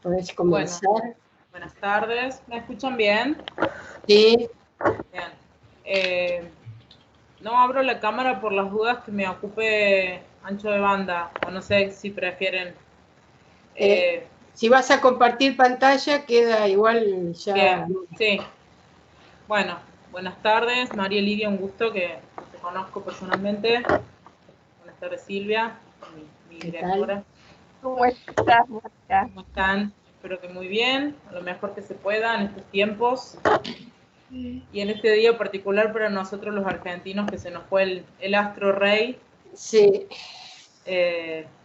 Podés Bueno, comenzar. buenas tardes. ¿Me escuchan bien? Sí, Bien. No abro la cámara por las dudas que me ocupe ancho de banda, o no sé si prefieren. si vas a compartir pantalla, queda igual ya. Bien, sí. Bueno, buenas tardes. María Lidia, un gusto que te conozco personalmente. Buenas tardes, Silvia, mi ¿Qué directora. tal? ¿Cómo estás, Mónica? ¿Cómo están? Espero que muy bien, a lo mejor que se pueda en estos tiempos. Y en este día particular para nosotros los argentinos, que se nos fue el astro rey. Sí.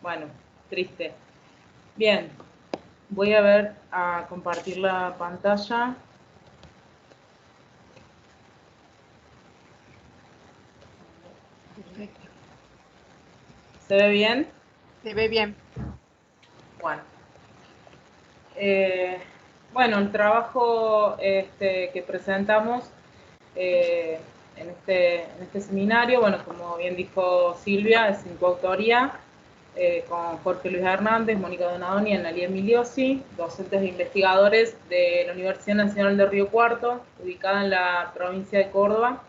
Bueno, triste. Bien, voy a compartir la pantalla. Perfecto. ¿Se ve bien? Se ve bien. Bueno. Bueno, el trabajo que presentamos en este seminario, bueno, como bien dijo Silvia, es en coautoría con Jorge Luis Hernández, Mónica Donadoni y Analía Emiliosi, docentes e investigadores de la Universidad Nacional de Río Cuarto, ubicada en la provincia de Córdoba.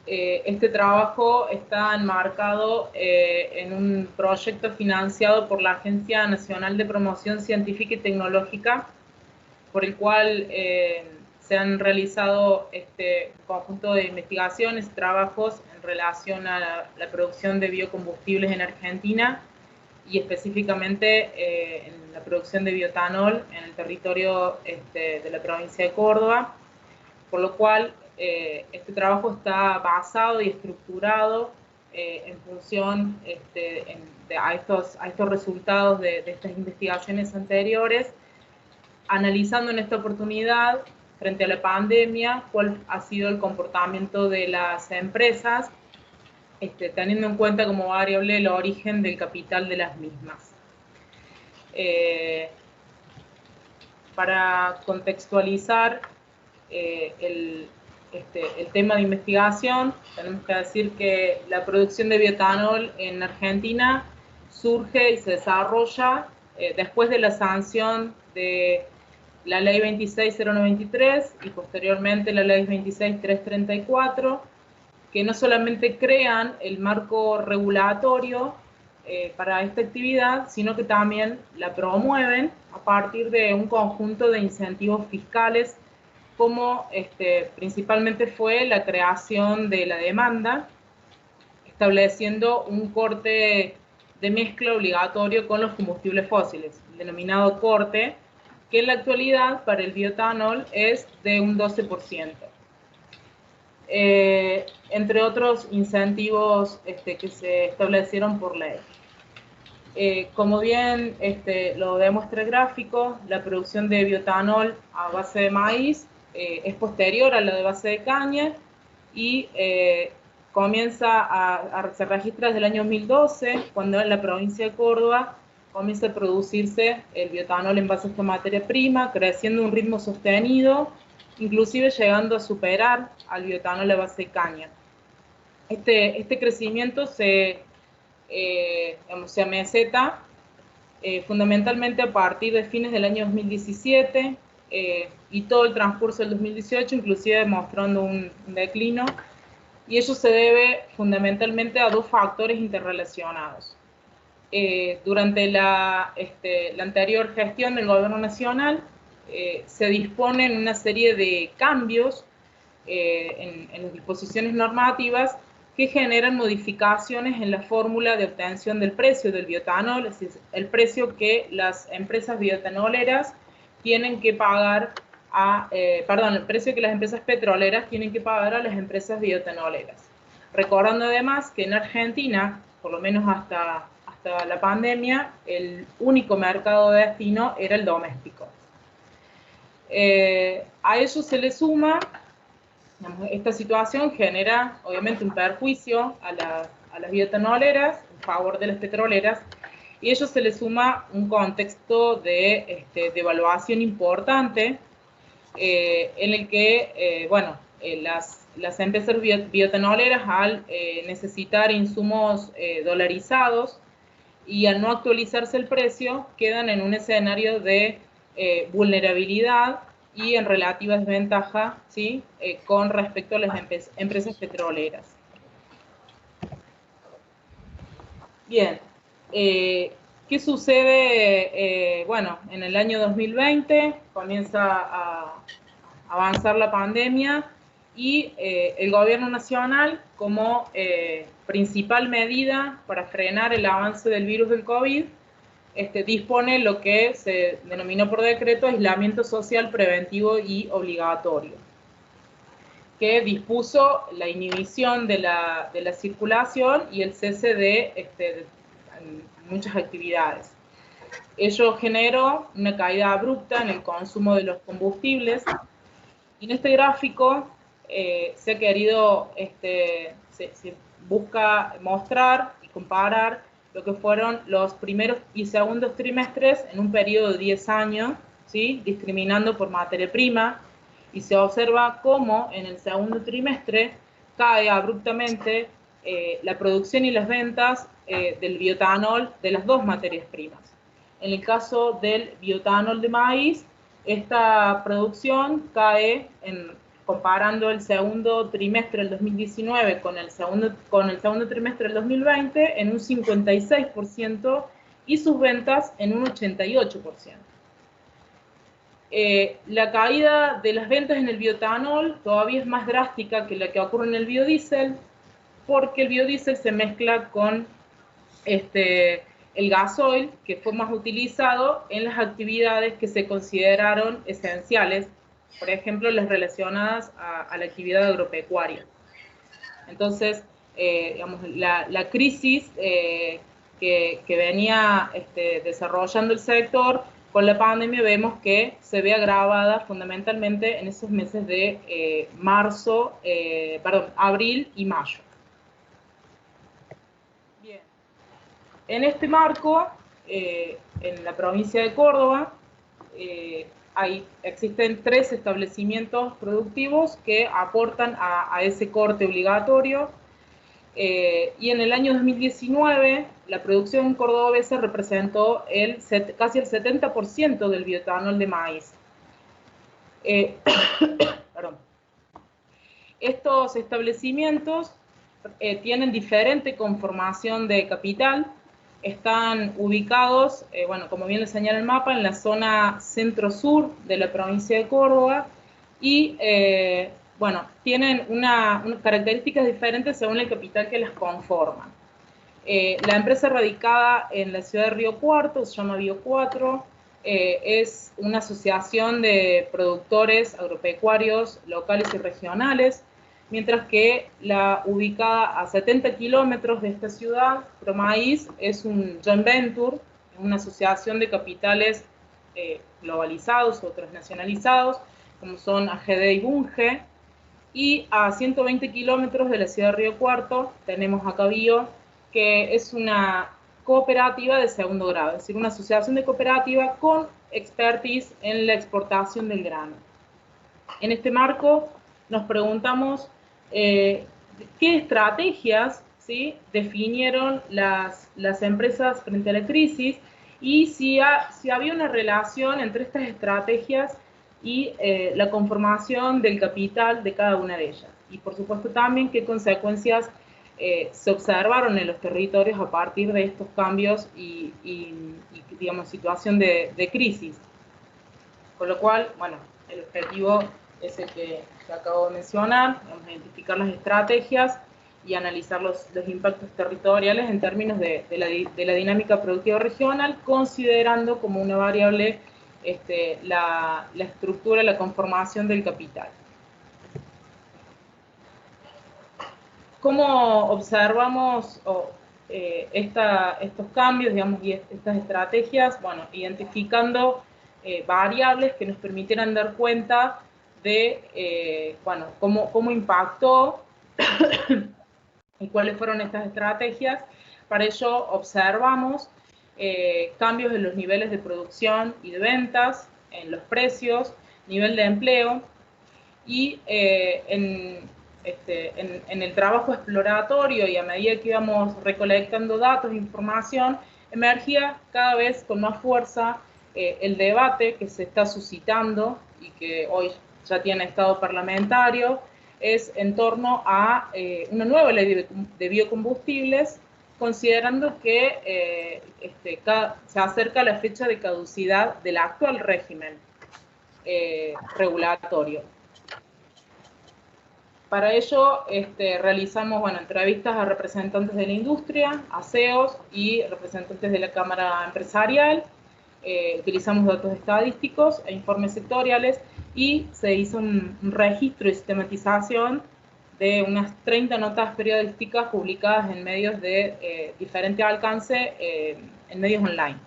Este trabajo está enmarcado en un proyecto financiado por la Agencia Nacional de Promoción Científica y Tecnológica, por el cual se han realizado este conjunto de investigaciones y trabajos en relación a la producción de biocombustibles en Argentina y específicamente en la producción de bioetanol en el territorio de la provincia de Córdoba, por lo cual este trabajo está basado y estructurado en función a estos resultados de estas investigaciones anteriores, analizando en esta oportunidad, frente a la pandemia, cuál ha sido el comportamiento de las empresas, teniendo en cuenta como variable el origen del capital de las mismas. Para contextualizar el tema de investigación, tenemos que decir que la producción de bioetanol en Argentina surge y se desarrolla después de la sanción de la ley 26.093 y posteriormente la ley 26.334, que no solamente crean el marco regulatorio para esta actividad, sino que también la promueven a partir de un conjunto de incentivos fiscales, como principalmente fue la creación de la demanda, estableciendo un corte de mezcla obligatorio con los combustibles fósiles, el denominado corte, que en la actualidad para el bioetanol es de un 12%. Entre otros incentivos que se establecieron por ley. Como bien lo demuestra el gráfico, la producción de bioetanol a base de maíz es posterior a la de base de caña y se registra desde el año 2012, cuando en la provincia de Córdoba comienza a producirse el bioetanol en base a esta materia prima, creciendo a un ritmo sostenido, inclusive llegando a superar al bioetanol a base de caña. Este crecimiento se ameseta fundamentalmente a partir de fines del año 2017 y todo el transcurso del 2018, inclusive mostrando un declino, y ello se debe fundamentalmente a dos factores interrelacionados. Durante la anterior gestión del gobierno nacional se disponen una serie de cambios en las disposiciones normativas que generan modificaciones en la fórmula de obtención del precio del bioetanol, es decir, el precio que las empresas bioetanoleras tienen que pagar el precio que las empresas petroleras tienen que pagar a las empresas bioetanoleras. Recordando además que en Argentina, por lo menos hasta la pandemia, el único mercado de destino era el doméstico. A eso se le suma, esta situación genera obviamente un perjuicio a las bioetanoleras en favor de las petroleras, y a ello se le suma un contexto de devaluación importante en el que, las empresas bioetanoleras al necesitar insumos dolarizados y al no actualizarse el precio, quedan en un escenario de vulnerabilidad y en relativa desventaja, ¿sí? Con respecto a las empresas petroleras. Bien, ¿qué sucede? Bueno, en el año 2020 comienza a avanzar la pandemia y el gobierno nacional, como principal medida para frenar el avance del virus del COVID, dispone lo que se denominó por decreto aislamiento social preventivo y obligatorio, que dispuso la inhibición de la circulación y el cese de muchas actividades. Ello generó una caída abrupta en el consumo de los combustibles. Y en este gráfico se ha querido, se busca mostrar y comparar lo que fueron los primeros y segundos trimestres en un periodo de 10 años, ¿sí? Discriminando por materia prima, y se observa cómo en el segundo trimestre cae abruptamente la producción y las ventas del bioetanol de las dos materias primas. En el caso del bioetanol de maíz, esta producción cae, comparando el segundo trimestre del 2019 con el segundo trimestre del 2020, en un 56% y sus ventas en un 88%. La caída de las ventas en el bioetanol todavía es más drástica que la que ocurre en el biodiesel, porque el biodiesel se mezcla con el gasoil, que fue más utilizado en las actividades que se consideraron esenciales, por ejemplo, las relacionadas a la actividad agropecuaria. Entonces, digamos, la crisis que venía desarrollando el sector, con la pandemia vemos que se ve agravada fundamentalmente en esos meses de abril y mayo. Bien. En este marco, en la provincia de Córdoba, existen 3 establecimientos productivos que aportan a ese corte obligatorio, y en el año 2019 la producción cordobesa representó casi el 70% del bioetanol de maíz. Perdón. Estos establecimientos tienen diferente conformación de capital. Están ubicados, bueno, como bien les señala el mapa, en la zona centro-sur de la provincia de Córdoba y, bueno, tienen unas características diferentes según el capital que las conforma. La empresa radicada en la ciudad de Río Cuarto se llama Bio 4, es una asociación de productores agropecuarios locales y regionales, mientras que la ubicada a 70 kilómetros de esta ciudad, Promaíz, es un joint venture, una asociación de capitales globalizados o transnacionalizados, como son AGD y Bunge, y a 120 kilómetros de la ciudad de Río Cuarto tenemos a Bio, que es una cooperativa de segundo grado, es decir, una asociación de cooperativa con expertise en la exportación del grano. En este marco nos preguntamos qué estrategias, ¿sí?, definieron las empresas frente a la crisis y si había una relación entre estas estrategias y la conformación del capital de cada una de ellas. Y por supuesto también qué consecuencias se observaron en los territorios a partir de estos cambios y digamos, situación de crisis. Con lo cual, bueno, el objetivo es el que acabo de mencionar, vamos a identificar las estrategias y analizar los impactos territoriales en términos de la dinámica productiva regional, considerando como una variable la estructura, la conformación del capital. ¿Cómo observamos estos cambios, digamos, y estas estrategias? Bueno, identificando variables que nos permitieran dar cuenta de, bueno, cómo impactó y cuáles fueron estas estrategias. Para ello observamos cambios en los niveles de producción y de ventas, en los precios, nivel de empleo, y en el trabajo exploratorio y a medida que íbamos recolectando datos e información, emergía cada vez con más fuerza el debate que se está suscitando y que hoy ya tiene estado parlamentario, es en torno a una nueva ley de biocombustibles, considerando que se acerca la fecha de caducidad del actual régimen regulatorio. Para ello realizamos entrevistas a representantes de la industria, a CEOs y representantes de la Cámara Empresarial. Utilizamos datos estadísticos e informes sectoriales y se hizo un registro y sistematización de unas 30 notas periodísticas publicadas en medios de diferente alcance en medios online.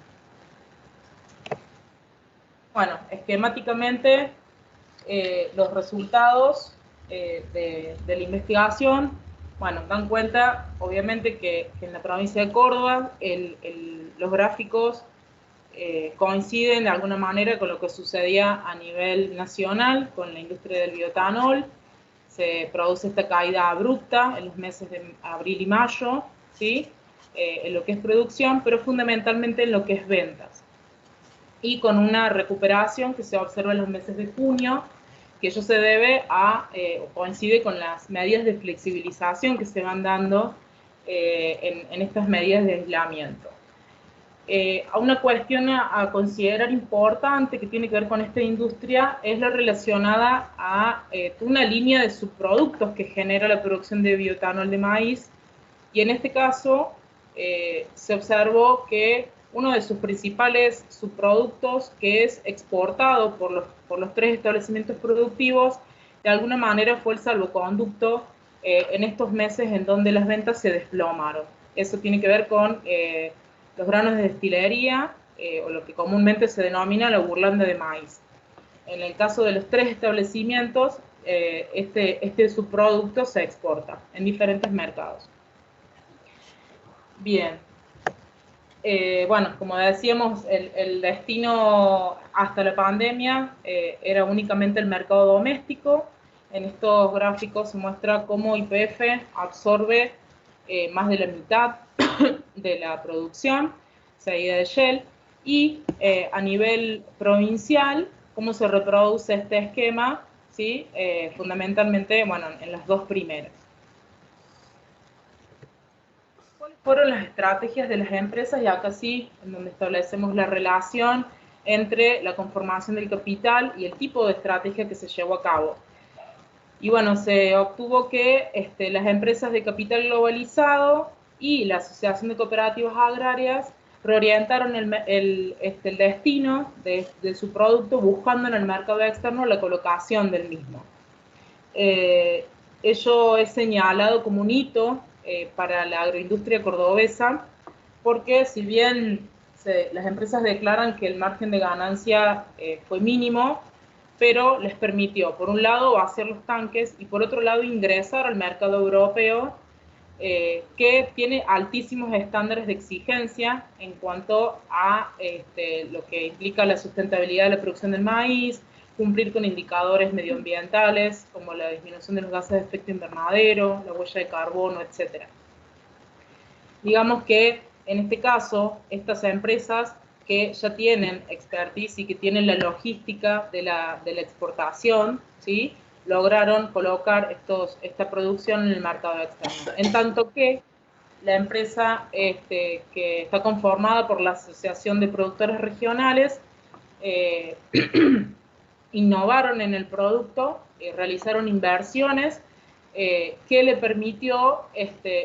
Bueno, esquemáticamente los resultados de la investigación, dan cuenta obviamente que en la provincia de Córdoba los gráficos coinciden de alguna manera con lo que sucedía a nivel nacional con la industria del bioetanol. Se produce esta caída abrupta en los meses de abril y mayo, ¿sí? En lo que es producción, pero fundamentalmente en lo que es ventas. Y con una recuperación que se observa en los meses de junio, que ello se debe a, o coincide con las medidas de flexibilización que se van dando en estas medidas de aislamiento. A una cuestión a considerar importante que tiene que ver con esta industria es la relacionada a una línea de subproductos que genera la producción de bioetanol de maíz, y en este caso se observó que uno de sus principales subproductos, que es exportado por los 3 establecimientos productivos, de alguna manera fue el salvoconducto en estos meses en donde las ventas se desplomaron. Eso tiene que ver con los granos de destilería, o lo que comúnmente se denomina la burlanda de maíz. En el caso de los 3 establecimientos, este subproducto se exporta en diferentes mercados. Bien. Como decíamos, el destino hasta la pandemia era únicamente el mercado doméstico. En estos gráficos se muestra cómo YPF absorbe más de la mitad de la producción, seguida de Shell, y a nivel provincial, cómo se reproduce este esquema, ¿sí? Fundamentalmente, en las 2 primeras. ¿Cuáles fueron las estrategias de las empresas? Y acá sí, en donde establecemos la relación entre la conformación del capital y el tipo de estrategia que se llevó a cabo. Y se obtuvo que las empresas de capital globalizado y la Asociación de Cooperativas Agrarias reorientaron el destino de su producto buscando en el mercado externo la colocación del mismo. Ello es señalado como un hito para la agroindustria cordobesa, porque si bien las empresas declaran que el margen de ganancia fue mínimo, pero les permitió, por un lado, vaciar los tanques y por otro lado, ingresar al mercado europeo, que tiene altísimos estándares de exigencia en cuanto a lo que implica la sustentabilidad de la producción del maíz, cumplir con indicadores medioambientales como la disminución de los gases de efecto invernadero, la huella de carbono, etc. Digamos que en este caso, estas empresas que ya tienen expertise y que tienen la logística de la exportación, ¿sí?, lograron colocar esta producción en el mercado externo. En tanto que la empresa que está conformada por la Asociación de Productores Regionales innovaron en el producto, realizaron inversiones que le permitió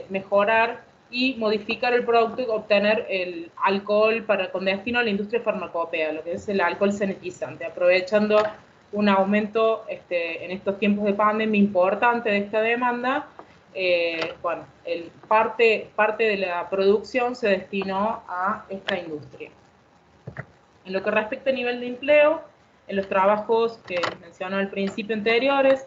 mejorar y modificar el producto y obtener el alcohol con destino a la industria farmacopea, lo que es el alcohol sanitizante, aprovechando un aumento en estos tiempos de pandemia importante de esta demanda. Parte de la producción se destinó a esta industria. En lo que respecta a nivel de empleo, en los trabajos que mencioné al principio anteriores,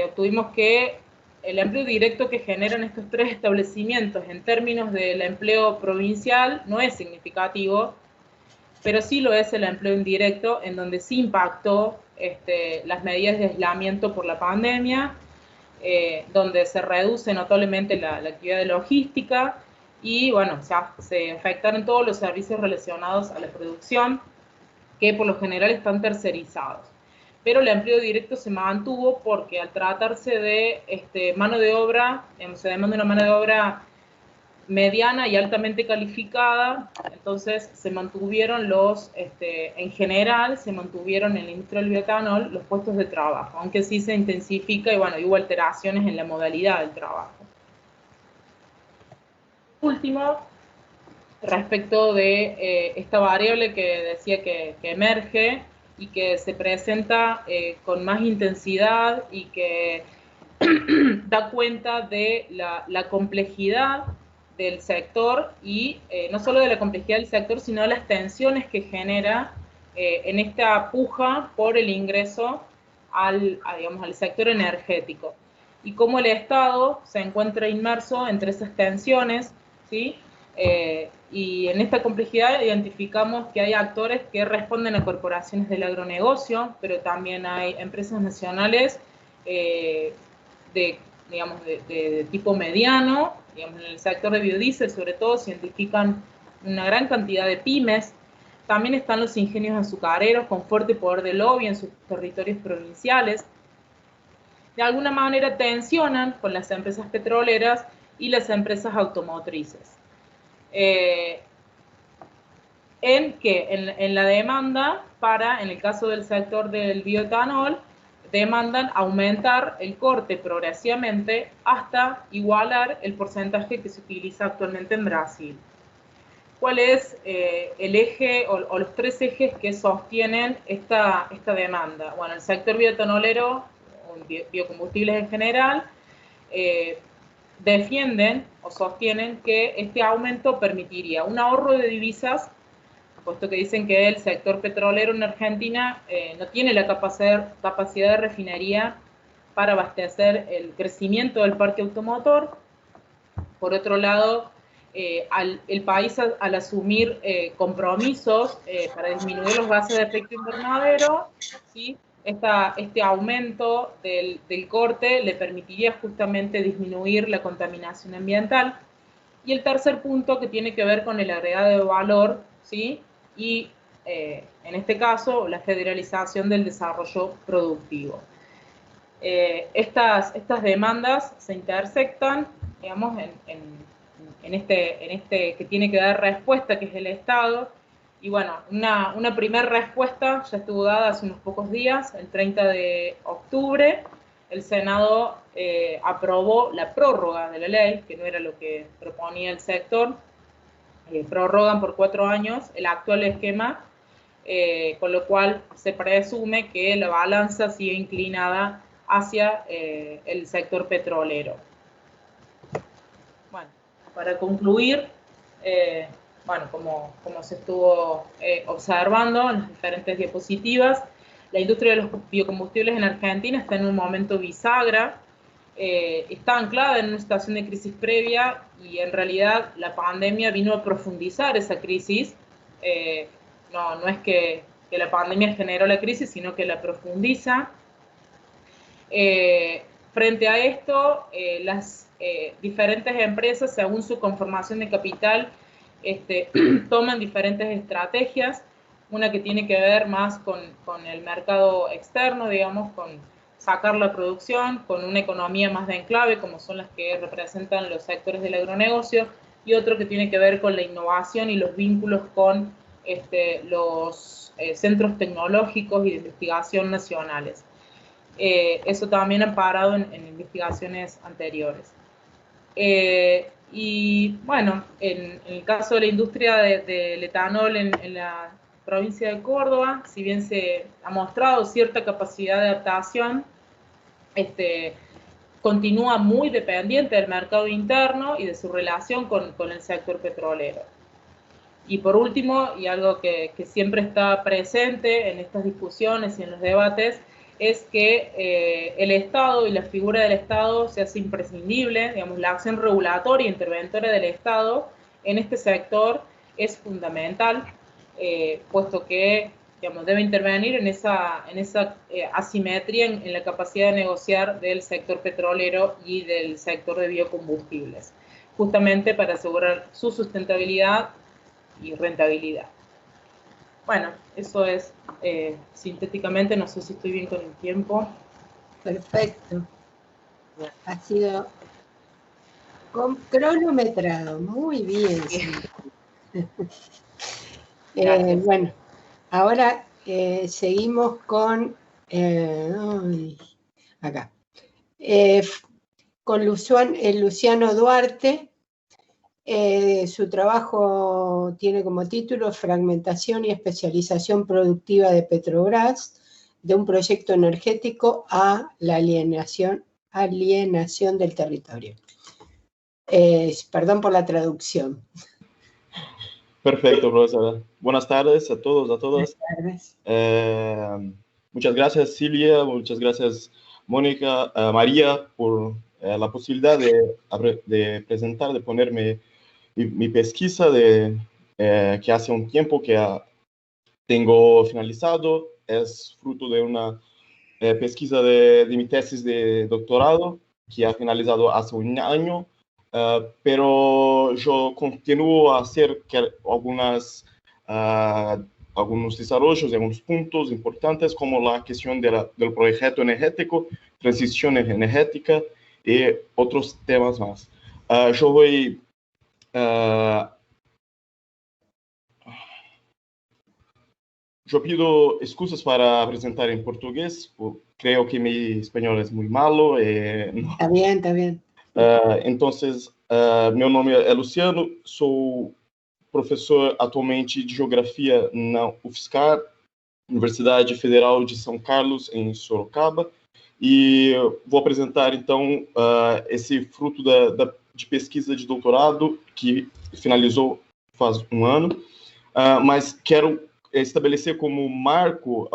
obtuvimos que el empleo directo que generan estos 3 establecimientos en términos del empleo provincial no es significativo, pero sí lo es el empleo indirecto, en donde sí impactó las medidas de aislamiento por la pandemia, donde se reduce notablemente la actividad de logística y bueno, se afectaron todos los servicios relacionados a la producción, que por lo general están tercerizados. Pero el empleo directo se mantuvo porque al tratarse de mano de obra, se demanda una mano de obra mediana y altamente calificada, entonces se mantuvieron en general, se mantuvieron en la industria del bioetanol los puestos de trabajo, aunque sí se intensifica y bueno, hubo alteraciones en la modalidad del trabajo. Último, respecto de esta variable que decía que emerge y que se presenta con más intensidad y que da cuenta de la complejidad del sector y no solo de la complejidad del sector, sino de las tensiones que genera en esta puja por el ingreso al sector energético. Y cómo el Estado se encuentra inmerso entre esas tensiones, ¿sí? Y en esta complejidad identificamos que hay actores que responden a corporaciones del agronegocio, pero también hay empresas nacionales de tipo mediano, digamos, en el sector de biodiesel sobre todo se identifican una gran cantidad de pymes. También están los ingenios azucareros con fuerte poder de lobby en sus territorios provinciales. De alguna manera tensionan con las empresas petroleras y las empresas automotrices. En la demanda en el caso del sector del bioetanol, demandan aumentar el corte progresivamente hasta igualar el porcentaje que se utiliza actualmente en Brasil. ¿Cuál es el eje o los tres ejes que sostienen esta demanda? Bueno, el sector bioetanolero, biocombustibles en general, defienden o sostienen que este aumento permitiría un ahorro de divisas, puesto que dicen que el sector petrolero en Argentina no tiene la capacidad de refinería para abastecer el crecimiento del parque automotor. Por otro lado, el país al asumir compromisos para disminuir los gases de efecto invernadero, ¿sí? Este aumento del corte le permitiría justamente disminuir la contaminación ambiental. Y el tercer punto que tiene que ver con el agregado de valor, ¿sí? Y en este caso la federalización del desarrollo productivo. Estas demandas se intersectan, digamos, en este que tiene que dar respuesta, que es el Estado. Y bueno, una primera respuesta ya estuvo dada hace unos pocos días, el 30 de octubre. El Senado aprobó la prórroga de la ley, que no era lo que proponía el sector. Prorrogan por 4 años el actual esquema, con lo cual se presume que la balanza sigue inclinada hacia el sector petrolero. Bueno, para concluir, bueno, como se estuvo observando en las diferentes diapositivas, la industria de los biocombustibles en Argentina está en un momento bisagra, está anclada en una situación de crisis previa y en realidad la pandemia vino a profundizar esa crisis. No es que la pandemia generó la crisis, sino que la profundiza. Frente a esto, las diferentes empresas, según su conformación de capital, toman diferentes estrategias, una que tiene que ver más con el mercado externo, digamos, con sacar la producción, con una economía más de enclave, como son las que representan los sectores del agronegocio, y otro que tiene que ver con la innovación y los vínculos con los centros tecnológicos y de investigación nacionales. Eso también amparado en investigaciones anteriores. Y bueno, en el caso de la industria del etanol en la provincia de Córdoba, si bien se ha mostrado cierta capacidad de adaptación, continúa muy dependiente del mercado interno y de su relación con el sector petrolero. Y por último, y algo que siempre está presente en estas discusiones y en los debates, es que el Estado y la figura del Estado se hace imprescindible, digamos, la acción regulatoria e interventora del Estado en este sector es fundamental, puesto que, digamos, debe intervenir en esa asimetría en la capacidad de negociar del sector petrolero y del sector de biocombustibles. justamente para asegurar su sustentabilidad y rentabilidad. Bueno, eso es sintéticamente, no sé si estoy bien con el tiempo. Perfecto. Ha sido cronometrado, muy bien. Sí. Bueno, ahora seguimos con acá. Con Luciano Duarte. Su trabajo tiene como título Fragmentación y especialización productiva de Petrobras, de un proyecto energético a la alienación del territorio. Perdón por la traducción. Perfecto, profesora. Buenas tardes a todos, a todas. Buenas tardes. Muchas gracias, Silvia. Muchas gracias, Mónica, María, por la posibilidad de presentar, de ponerme mi pesquisa que hace un tiempo que tengo finalizado. Es fruto de una pesquisa de mi tesis de doctorado que ha finalizado hace un año. Pero yo continúo a hacer algunos desarrollos de algunos puntos importantes, como la cuestión del proyecto energético, transición energética y otros temas más. Yo voy yo pido excusas para presentar en portugués. Creo que mi español es muy malo. No. Está bien, está bien. Entonces, meu nome é Luciano, sou professor atualmente de Geografia na UFSCar, Universidade Federal de São Carlos, em Sorocaba, e vou apresentar, então, esse fruto de pesquisa de doutorado, que finalizou faz um ano, mas quero estabelecer como marco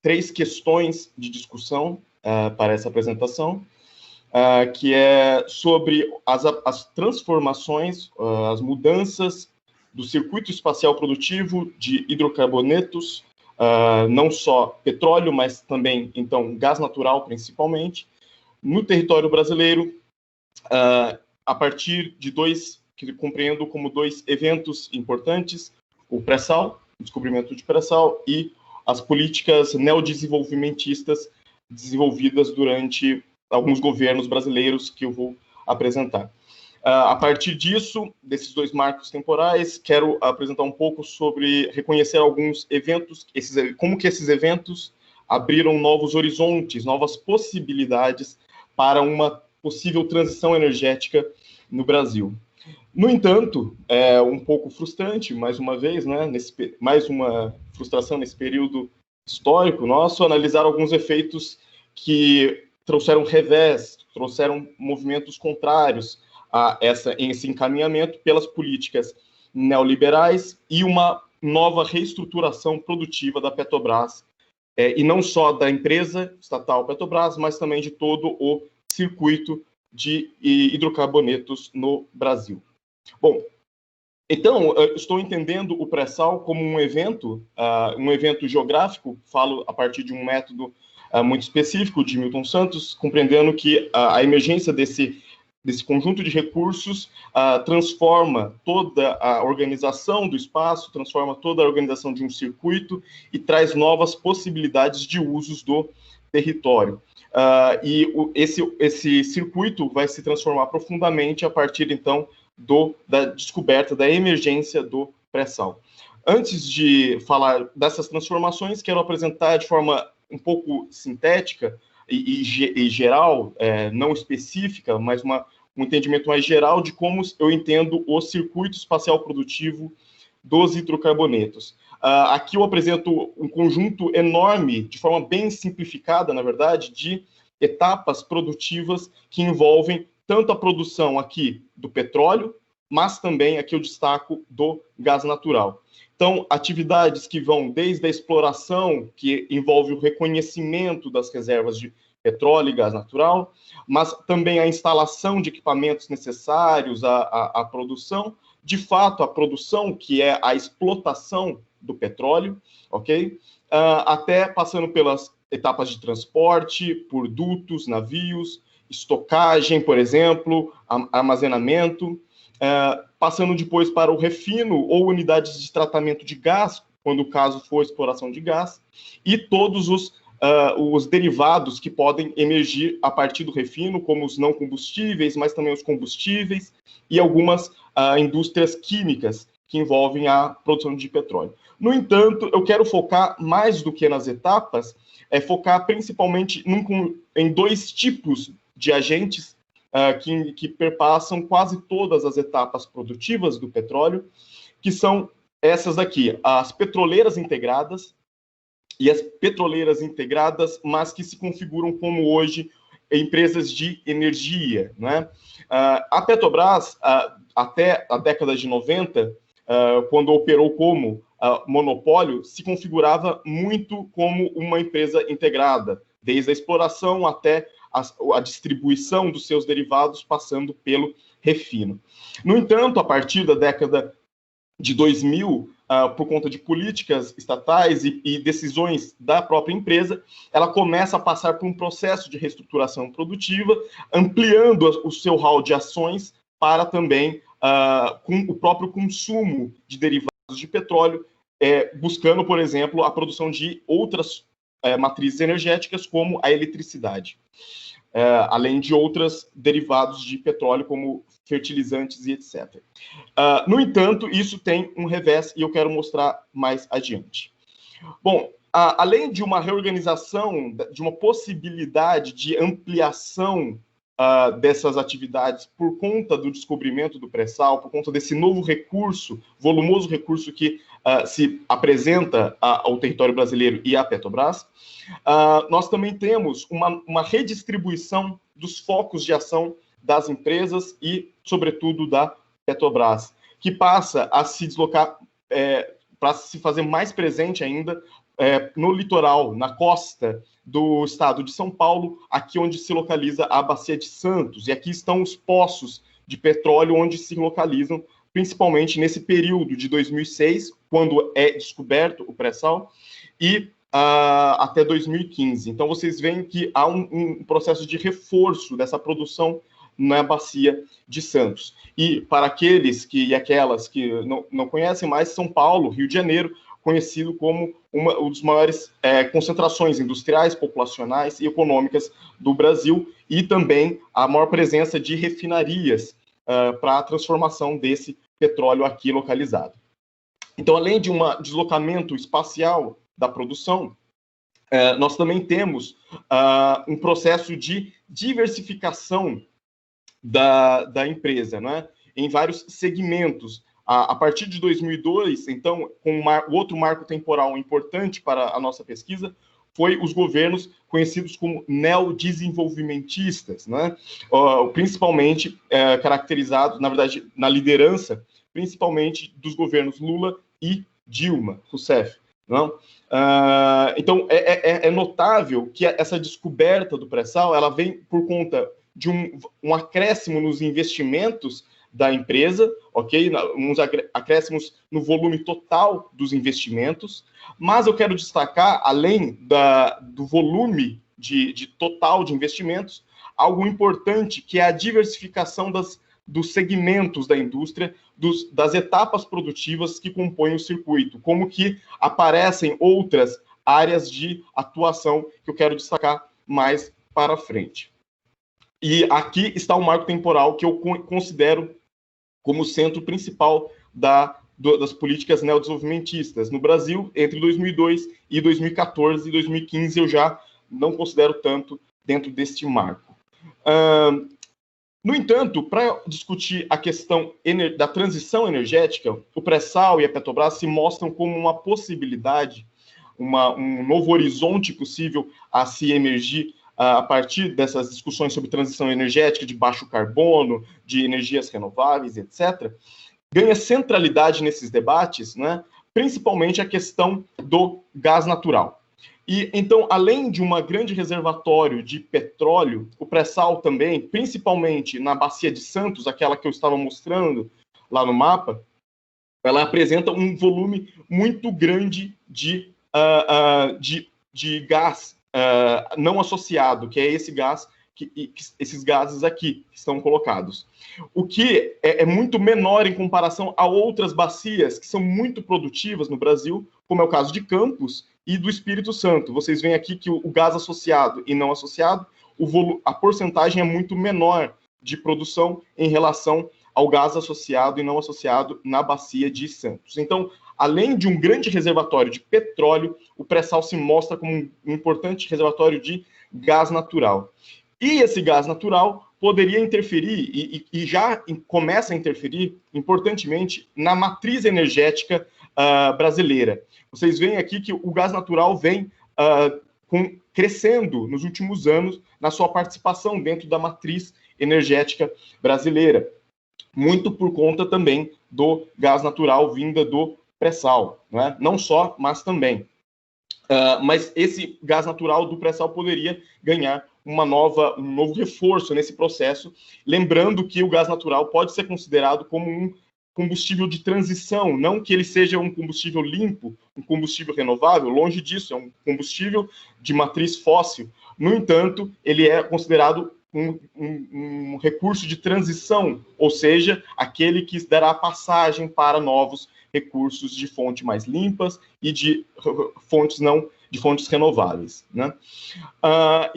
3 questões de discussão para essa apresentação, que é sobre as transformações, as mudanças do circuito espacial produtivo de hidrocarbonetos, não só petróleo, mas também, então, gás natural, principalmente, no território brasileiro, a partir de que eu compreendo como 2 eventos importantes: o pré-sal, o descobrimento de pré-sal, e as políticas neodesenvolvimentistas desenvolvidas durante alguns governos brasileiros que eu vou apresentar. A partir disso, desses 2 marcos temporais, quero apresentar um pouco sobre reconhecer alguns eventos, como que esses eventos abriram novos horizontes, novas possibilidades para uma possível transição energética no Brasil. No entanto, é um pouco frustrante, mais uma vez, né, mais uma frustração nesse período histórico nosso, analisar alguns efeitos que trouxeram revés, trouxeram movimentos contrários a esse encaminhamento pelas políticas neoliberais e uma nova reestruturação produtiva da Petrobras, e não só da empresa estatal Petrobras, mas também de todo o circuito de hidrocarbonetos no Brasil. Bom, então, estou entendendo o pré-sal como um evento geográfico, falo a partir de um método muito específico de Milton Santos, compreendendo que a emergência desse conjunto de recursos transforma toda a organização do espaço, transforma toda a organização de um circuito e traz novas possibilidades de usos do território. Esse circuito vai se transformar profundamente a partir, então, da descoberta, da emergência do pré-sal. Antes de falar dessas transformações, quero apresentar de forma um pouco sintética e geral, não específica, mas um entendimento mais geral de como eu entendo o circuito espacial produtivo dos hidrocarbonetos. Aqui eu apresento um conjunto enorme, de forma bem simplificada, na verdade, de etapas produtivas que envolvem tanto a produção aqui do petróleo, mas também aqui eu destaco do gás natural. Então, atividades que vão desde a exploração, que envolve o reconhecimento das reservas de petróleo e gás natural, mas também a instalação de equipamentos necessários à produção, de fato, a produção, que é a explotação do petróleo, ok? Até passando pelas etapas de transporte, por dutos, navios estocagem, por exemplo, armazenamento, passando depois para o refino ou unidades de tratamento de gás, quando o caso for exploração de gás, e todos os derivados que podem emergir a partir do refino, como os não combustíveis, mas também os combustíveis e algumas indústrias químicas que envolvem a produção de petróleo. No entanto, eu quero focar mais do que nas etapas, focar principalmente em dois tipos de agentes que perpassam quase todas as etapas produtivas do petróleo, que são essas daqui, as petroleiras integradas e as petroleiras integradas, mas que se configuram como hoje empresas de energia, né? A Petrobras, até a década de 90, quando operou como monopólio, se configurava muito como uma empresa integrada, desde a exploração até a distribuição dos seus derivados, passando pelo refino. No entanto, a partir da década de 2000, por conta de políticas estatais e decisões da própria empresa, ela começa a passar por um processo de reestruturação produtiva, ampliando o seu hall de ações para também com o próprio consumo de derivados de petróleo, buscando, por exemplo, a produção de outras matrizes energéticas, como a eletricidade, além de outros derivados de petróleo, como fertilizantes e etc. No entanto, isso tem um revés, e eu quero mostrar mais adiante. Bom, além de uma reorganização, de uma possibilidade de ampliação dessas atividades por conta do descobrimento do pré-sal, por conta desse novo recurso, volumoso recurso que se apresenta ao território brasileiro e à Petrobras, nós também temos uma redistribuição dos focos de ação das empresas e, sobretudo, da Petrobras, que passa a se deslocar, para se fazer mais presente ainda no litoral, na costa do estado de São Paulo, aqui onde se localiza a Bacia de Santos, e aqui estão os poços de petróleo onde se localizam, principalmente nesse período de 2006, quando é descoberto o pré-sal, e até 2015. Então, vocês veem que há um processo de reforço dessa produção na Bacia de Santos. E para aqueles e aquelas que não conhecem mais, São Paulo, Rio de Janeiro, conhecido como uma das maiores concentrações industriais, populacionais e econômicas do Brasil, e também a maior presença de refinarias para a transformação desse petróleo aqui localizado. Então, além de um deslocamento espacial da produção, nós também temos um processo de diversificação da empresa, né, em vários segmentos. A partir de 2002, então, com o outro marco temporal importante para a nossa pesquisa, foi os governos conhecidos como neodesenvolvimentistas, né, principalmente caracterizados, na verdade, na liderança, principalmente dos governos Lula e Dilma Rousseff. Não? Então, é notável que essa descoberta do pré-sal, ela vem por conta de um acréscimo nos investimentos da empresa, ok? Uns acréscimos no volume total dos investimentos, mas eu quero destacar, além do volume de total de investimentos, algo importante, que é a diversificação dos segmentos da indústria, das etapas produtivas que compõem o circuito, como que aparecem outras áreas de atuação que eu quero destacar mais para frente. E aqui está o marco temporal que eu considero como centro principal das políticas neodesenvolvimentistas. No Brasil, entre 2002 e 2014 e 2015, eu já não considero tanto dentro deste marco. No entanto, para discutir a questão da transição energética, o pré-sal e a Petrobras se mostram como uma possibilidade, um novo horizonte possível a se emergir a partir dessas discussões sobre transição energética de baixo carbono, de energias renováveis, etc., ganha centralidade nesses debates, né, principalmente a questão do gás natural. E, então, além de um grande reservatório de petróleo, o pré-sal também, principalmente na Bacia de Santos, aquela que eu estava mostrando lá no mapa, ela apresenta um volume muito grande de gás não associado, que é esse gás esses gases aqui que estão colocados. O que é muito menor em comparação a outras bacias que são muito produtivas no Brasil, como é o caso de Campos e do Espírito Santo. Vocês veem aqui que o gás associado e não associado, a porcentagem é muito menor de produção em relação ao gás associado e não associado na bacia de Santos. Então, além de um grande reservatório de petróleo, o pré-sal se mostra como um importante reservatório de gás natural. E esse gás natural poderia interferir, e já começa a interferir, importantemente, na matriz energética brasileira. Vocês veem aqui que o gás natural vem crescendo nos últimos anos na sua participação dentro da matriz energética brasileira, muito por conta também do gás natural vinda do pré-sal, né? Não só, mas também. Mas esse gás natural do pré-sal poderia ganhar um novo reforço nesse processo, lembrando que o gás natural pode ser considerado como um combustível de transição, não que ele seja um combustível limpo, um combustível renovável, longe disso, é um combustível de matriz fóssil. No entanto, ele é considerado um recurso de transição, ou seja, aquele que dará passagem para novos recursos de fontes mais limpas e de fontes renováveis, né?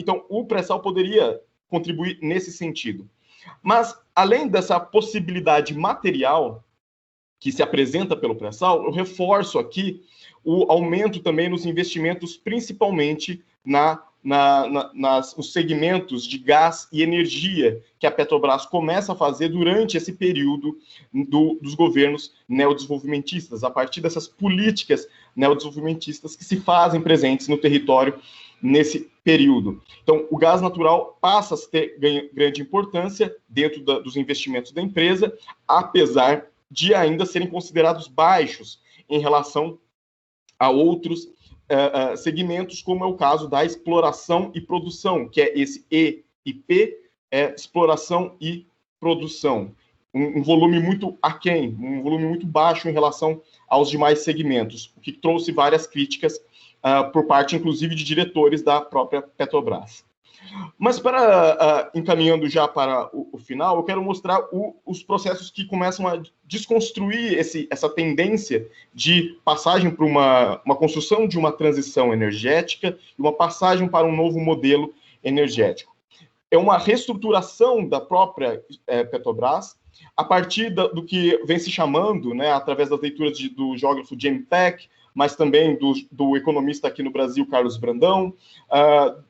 Então, o pré-sal poderia contribuir nesse sentido. Mas, além dessa possibilidade material que se apresenta pelo pré-sal, eu reforço aqui o aumento também nos investimentos, principalmente nos segmentos de gás e energia que a Petrobras começa a fazer durante esse período dos governos neodesenvolvimentistas, a partir dessas políticas neodesenvolvimentistas que se fazem presentes no território nesse período. Então, o gás natural passa a ter grande importância dentro dos investimentos da empresa, apesar de ainda serem considerados baixos em relação a outros segmentos, como é o caso da exploração e produção, que é esse E e P, exploração e produção. Um volume muito aquém, um volume muito baixo em relação aos demais segmentos, o que trouxe várias críticas por parte, inclusive, de diretores da própria Petrobras. Mas, encaminhando já para o final, eu quero mostrar os processos que começam a desconstruir essa tendência de passagem para uma construção de uma transição energética e uma passagem para um novo modelo energético. É uma reestruturação da própria Petrobras, a partir do que vem se chamando, né, através das leituras do geógrafo Jamie Peck, mas também do economista aqui no Brasil, Carlos Brandão,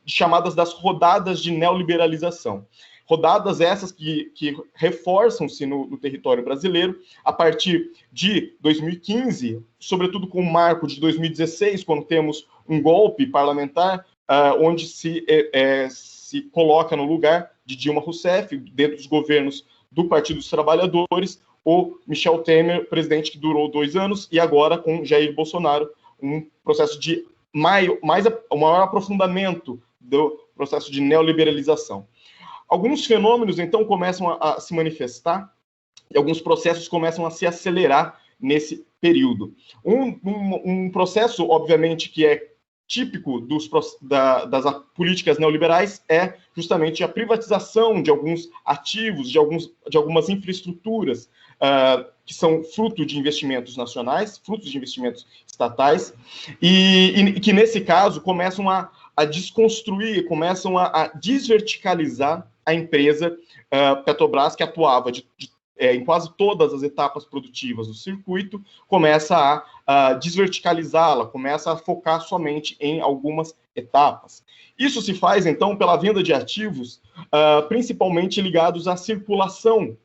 chamadas das rodadas de neoliberalização. Rodadas essas que reforçam-se no território brasileiro a partir de 2015, sobretudo com o marco de 2016, quando temos um golpe parlamentar, onde se coloca no lugar de Dilma Rousseff, dentro dos governos do Partido dos Trabalhadores, o Michel Temer, presidente que durou 2 anos, e agora com Jair Bolsonaro, um processo de um maior aprofundamento do processo de neoliberalização. Alguns fenômenos, então, começam a se manifestar, e alguns processos começam a se acelerar nesse período. Um processo, obviamente, que é típico das políticas neoliberais é justamente a privatização de alguns ativos, de algumas infraestruturas que são fruto de investimentos nacionais, frutos de investimentos estatais, e que, nesse caso, começam a desconstruir, começam a desverticalizar a empresa Petrobras, que atuava em quase todas as etapas produtivas do circuito, começa a desverticalizá-la, começa a focar somente em algumas etapas. Isso se faz, então, pela venda de ativos, principalmente ligados à circulação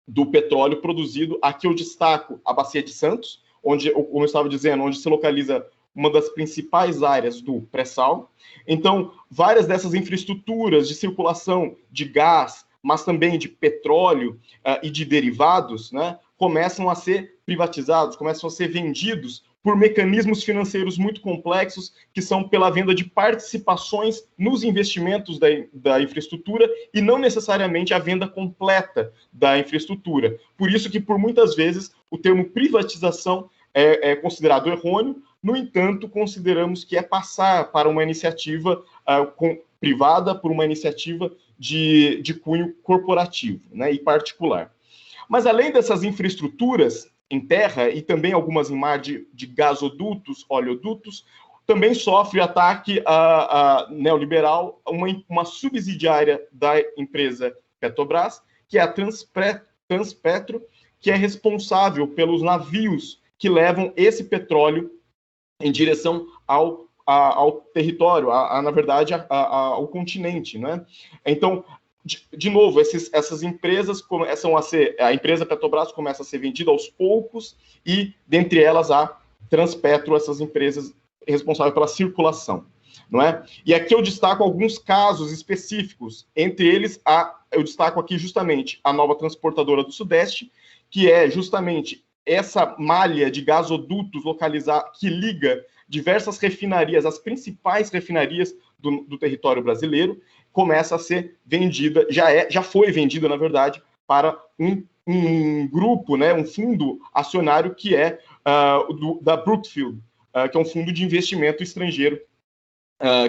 do petróleo produzido. Aqui eu destaco a Bacia de Santos, onde, como eu estava dizendo, onde se localiza uma das principais áreas do pré-sal. Então, várias dessas infraestruturas de circulação de gás, mas também de petróleo e de derivados, né, começam a ser privatizados, começam a ser vendidos por mecanismos financeiros muito complexos, que são pela venda de participações nos investimentos da infraestrutura e não necessariamente a venda completa da infraestrutura. Por isso que, por muitas vezes, o termo privatização é considerado errôneo. No entanto, consideramos que é passar para uma iniciativa privada, por uma iniciativa de cunho corporativo, né, e particular. Mas além dessas infraestruturas em terra e também algumas em mar de gasodutos, oleodutos, também sofre ataque neoliberal, uma subsidiária da empresa Petrobras, que é a Transpetro, que é responsável pelos navios que levam esse petróleo em direção ao território, na verdade, ao continente, né? Então, de novo, essas empresas começam a ser, a empresa Petrobras começa a ser vendida aos poucos e, dentre elas, a Transpetro, essas empresas responsáveis pela circulação, não é? E aqui eu destaco alguns casos específicos, entre eles, eu destaco aqui justamente a Nova Transportadora do Sudeste, que é justamente essa malha de gasodutos localizada que liga diversas refinarias, as principais refinarias do território brasileiro, começa a ser vendida, já foi vendida, na verdade, para um grupo, né, um fundo acionário que é da Brookfield, que é um fundo de investimento estrangeiro,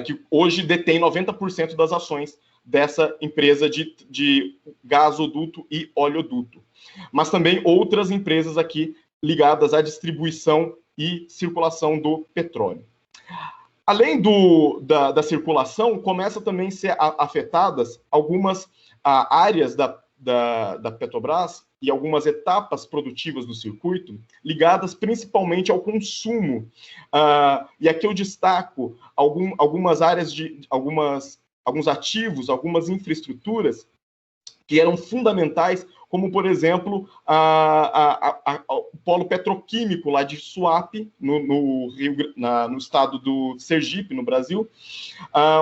que hoje detém 90% das ações dessa empresa de gasoduto e oleoduto. Mas também outras empresas aqui ligadas à distribuição e circulação do petróleo. Além da circulação, começa também a ser afetadas algumas áreas da Petrobras e algumas etapas produtivas do circuito, ligadas principalmente ao consumo. E aqui eu destaco algumas áreas alguns ativos, algumas infraestruturas que eram fundamentais, como, por exemplo, o polo petroquímico lá de Suape, no estado do Sergipe, no Brasil,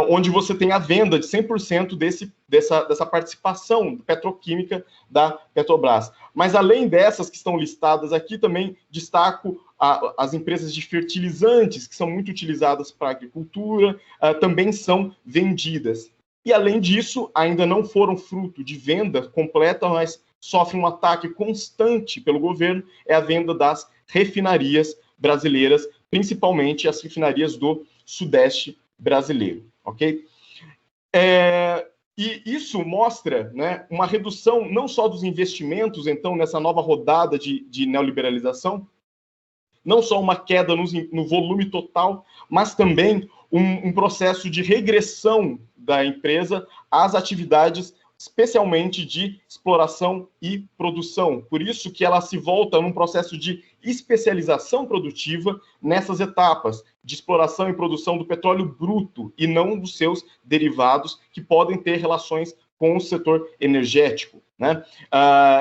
onde você tem a venda de 100% dessa participação petroquímica da Petrobras. Mas, além dessas que estão listadas aqui, também destaco as empresas de fertilizantes, que são muito utilizadas para a agricultura, também são vendidas. E, além disso, ainda não foram fruto de venda completa, mas sofrem um ataque constante pelo governo, é a venda das refinarias brasileiras, principalmente as refinarias do Sudeste brasileiro, ok? E isso mostra, né, uma redução não só dos investimentos, então, nessa nova rodada de neoliberalização, não só uma queda no volume total, mas também um processo de regressão da empresa às atividades, especialmente de exploração e produção. Por isso que ela se volta num processo de especialização produtiva nessas etapas de exploração e produção do petróleo bruto e não dos seus derivados, que podem ter relações com o setor energético, né?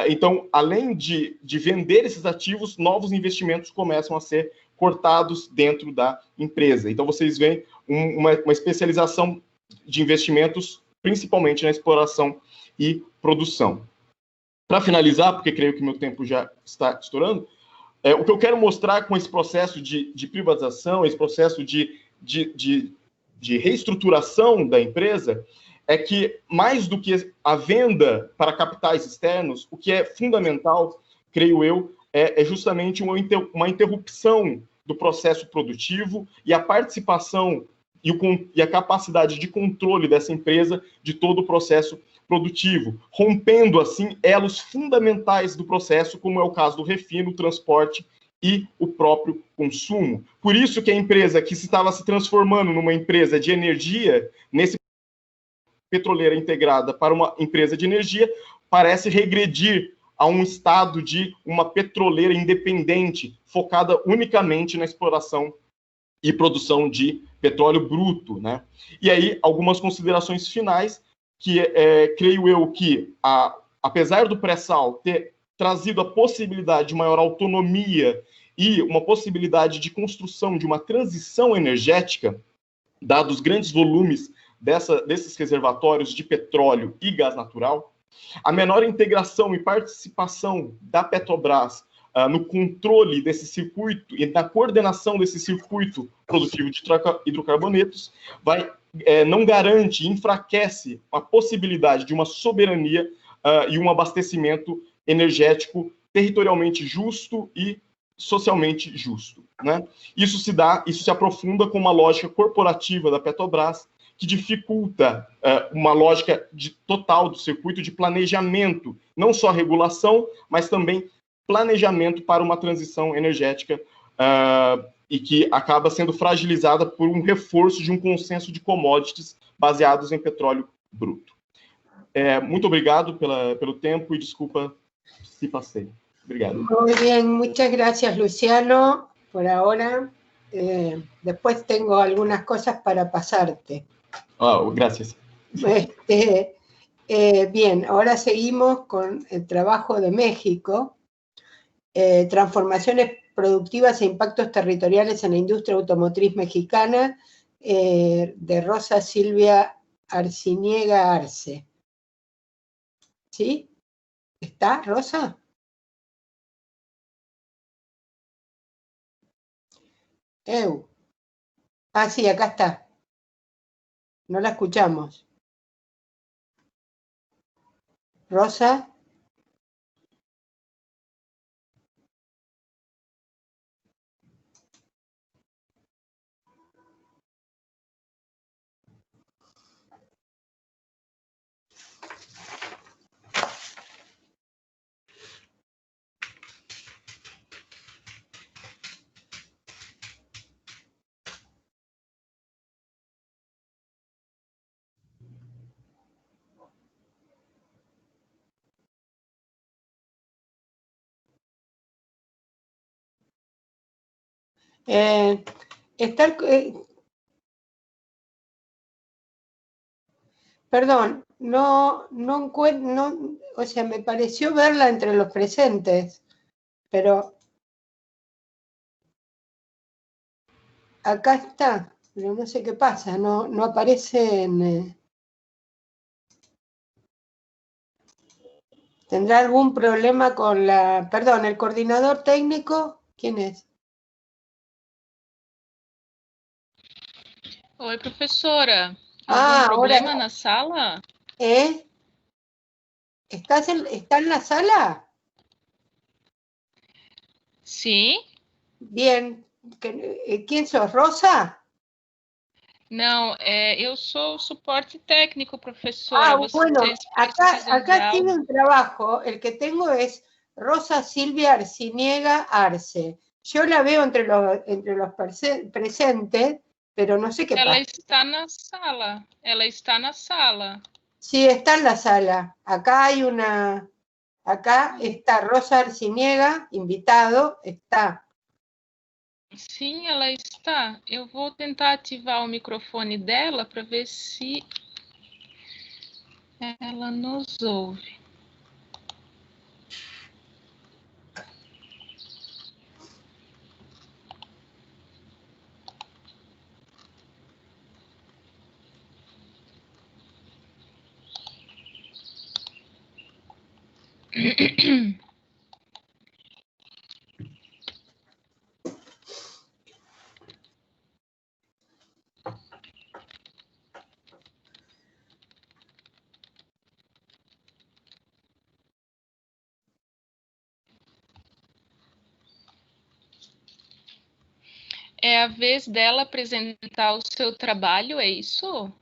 Então, além de vender esses ativos, novos investimentos começam a ser cortados dentro da empresa. Então, vocês veem uma especialização de investimentos, principalmente na exploração e produção. Para finalizar, porque creio que meu tempo já está estourando, o que eu quero mostrar com esse processo de privatização, esse processo de reestruturação da empresa, é que, mais do que a venda para capitais externos, o que é fundamental, creio eu, é justamente uma interrupção do processo produtivo e a participação e a capacidade de controle dessa empresa de todo o processo produtivo, rompendo, assim, elos fundamentais do processo, como é o caso do refino, o transporte e o próprio consumo. Por isso que a empresa que estava se transformando numa empresa de energia, nesse petroleira integrada para uma empresa de energia, parece regredir a um estado de uma petroleira independente, focada unicamente na exploração e produção de petróleo bruto, né? E aí, algumas considerações finais, que creio eu que, apesar do pré-sal ter trazido a possibilidade de maior autonomia e uma possibilidade de construção de uma transição energética, dados os grandes volumes desses reservatórios de petróleo e gás natural, a menor integração e participação da Petrobras no controle desse circuito e na coordenação desse circuito produtivo de hidrocarbonetos não garante, enfraquece a possibilidade de uma soberania e um abastecimento energético territorialmente justo e socialmente justo, né? Isso se aprofunda com uma lógica corporativa da Petrobras, que dificulta uma lógica total do circuito de planejamento, não só regulação, mas também planejamento para uma transição energética e que acaba sendo fragilizada por um reforço de um consenso de commodities baseados em petróleo bruto. Muito obrigado pelo tempo e desculpa se passei. Obrigado. Muy bien, muchas gracias, Luciano, por ahora. Después tengo algunas cosas para pasarte. Gracias. Bien, ahora seguimos con el trabajo de México. Transformaciones productivas e impactos territoriales en la industria automotriz mexicana, de Rosa Silvia Arciniega Arce. ¿Sí? ¿Está, Rosa? Sí, acá está. No la escuchamos. Rosa. Perdón, no encuentro, o sea, me pareció verla entre los presentes, pero acá está, pero no sé qué pasa, no aparece en... ¿Tendrá algún problema con la... Perdón, el coordinador técnico? ¿Quién es? Oi, professora. Algum problema ahora... na sala? ¿Está en la sala? Sim. Bien. ¿Quién sos, Rosa? Não, eu sou suporte técnico, professora. Bueno, acá tiene un trabajo, el que tengo es Rosa Silvia Arciniega Arce. Yo la veo entre los presentes, pero no sé qué pasa. Ela está na sala. Ela está na sala. Sí, está en la sala. Acá está Rosa Arciniega, invitado, está. Sim, ela está. Eu vou tentar ativar o microfone dela para ver se ela nos ouve. É a vez dela apresentar o seu trabalho, é isso?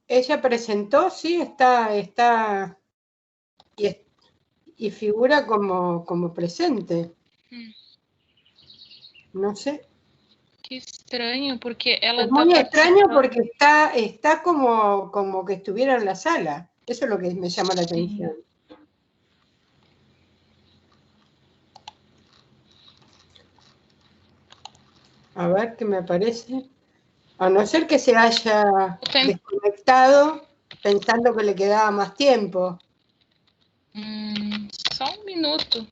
Ella presentó, sí, está y figura como presente. No sé. Que estranho, porque ela es muy extraño porque está como que estuviera en la sala. Eso es lo que me llama la atención. A ver qué me aparece. A no ser que se haya desconectado pensando que le quedaba más tiempo. Só um minuto.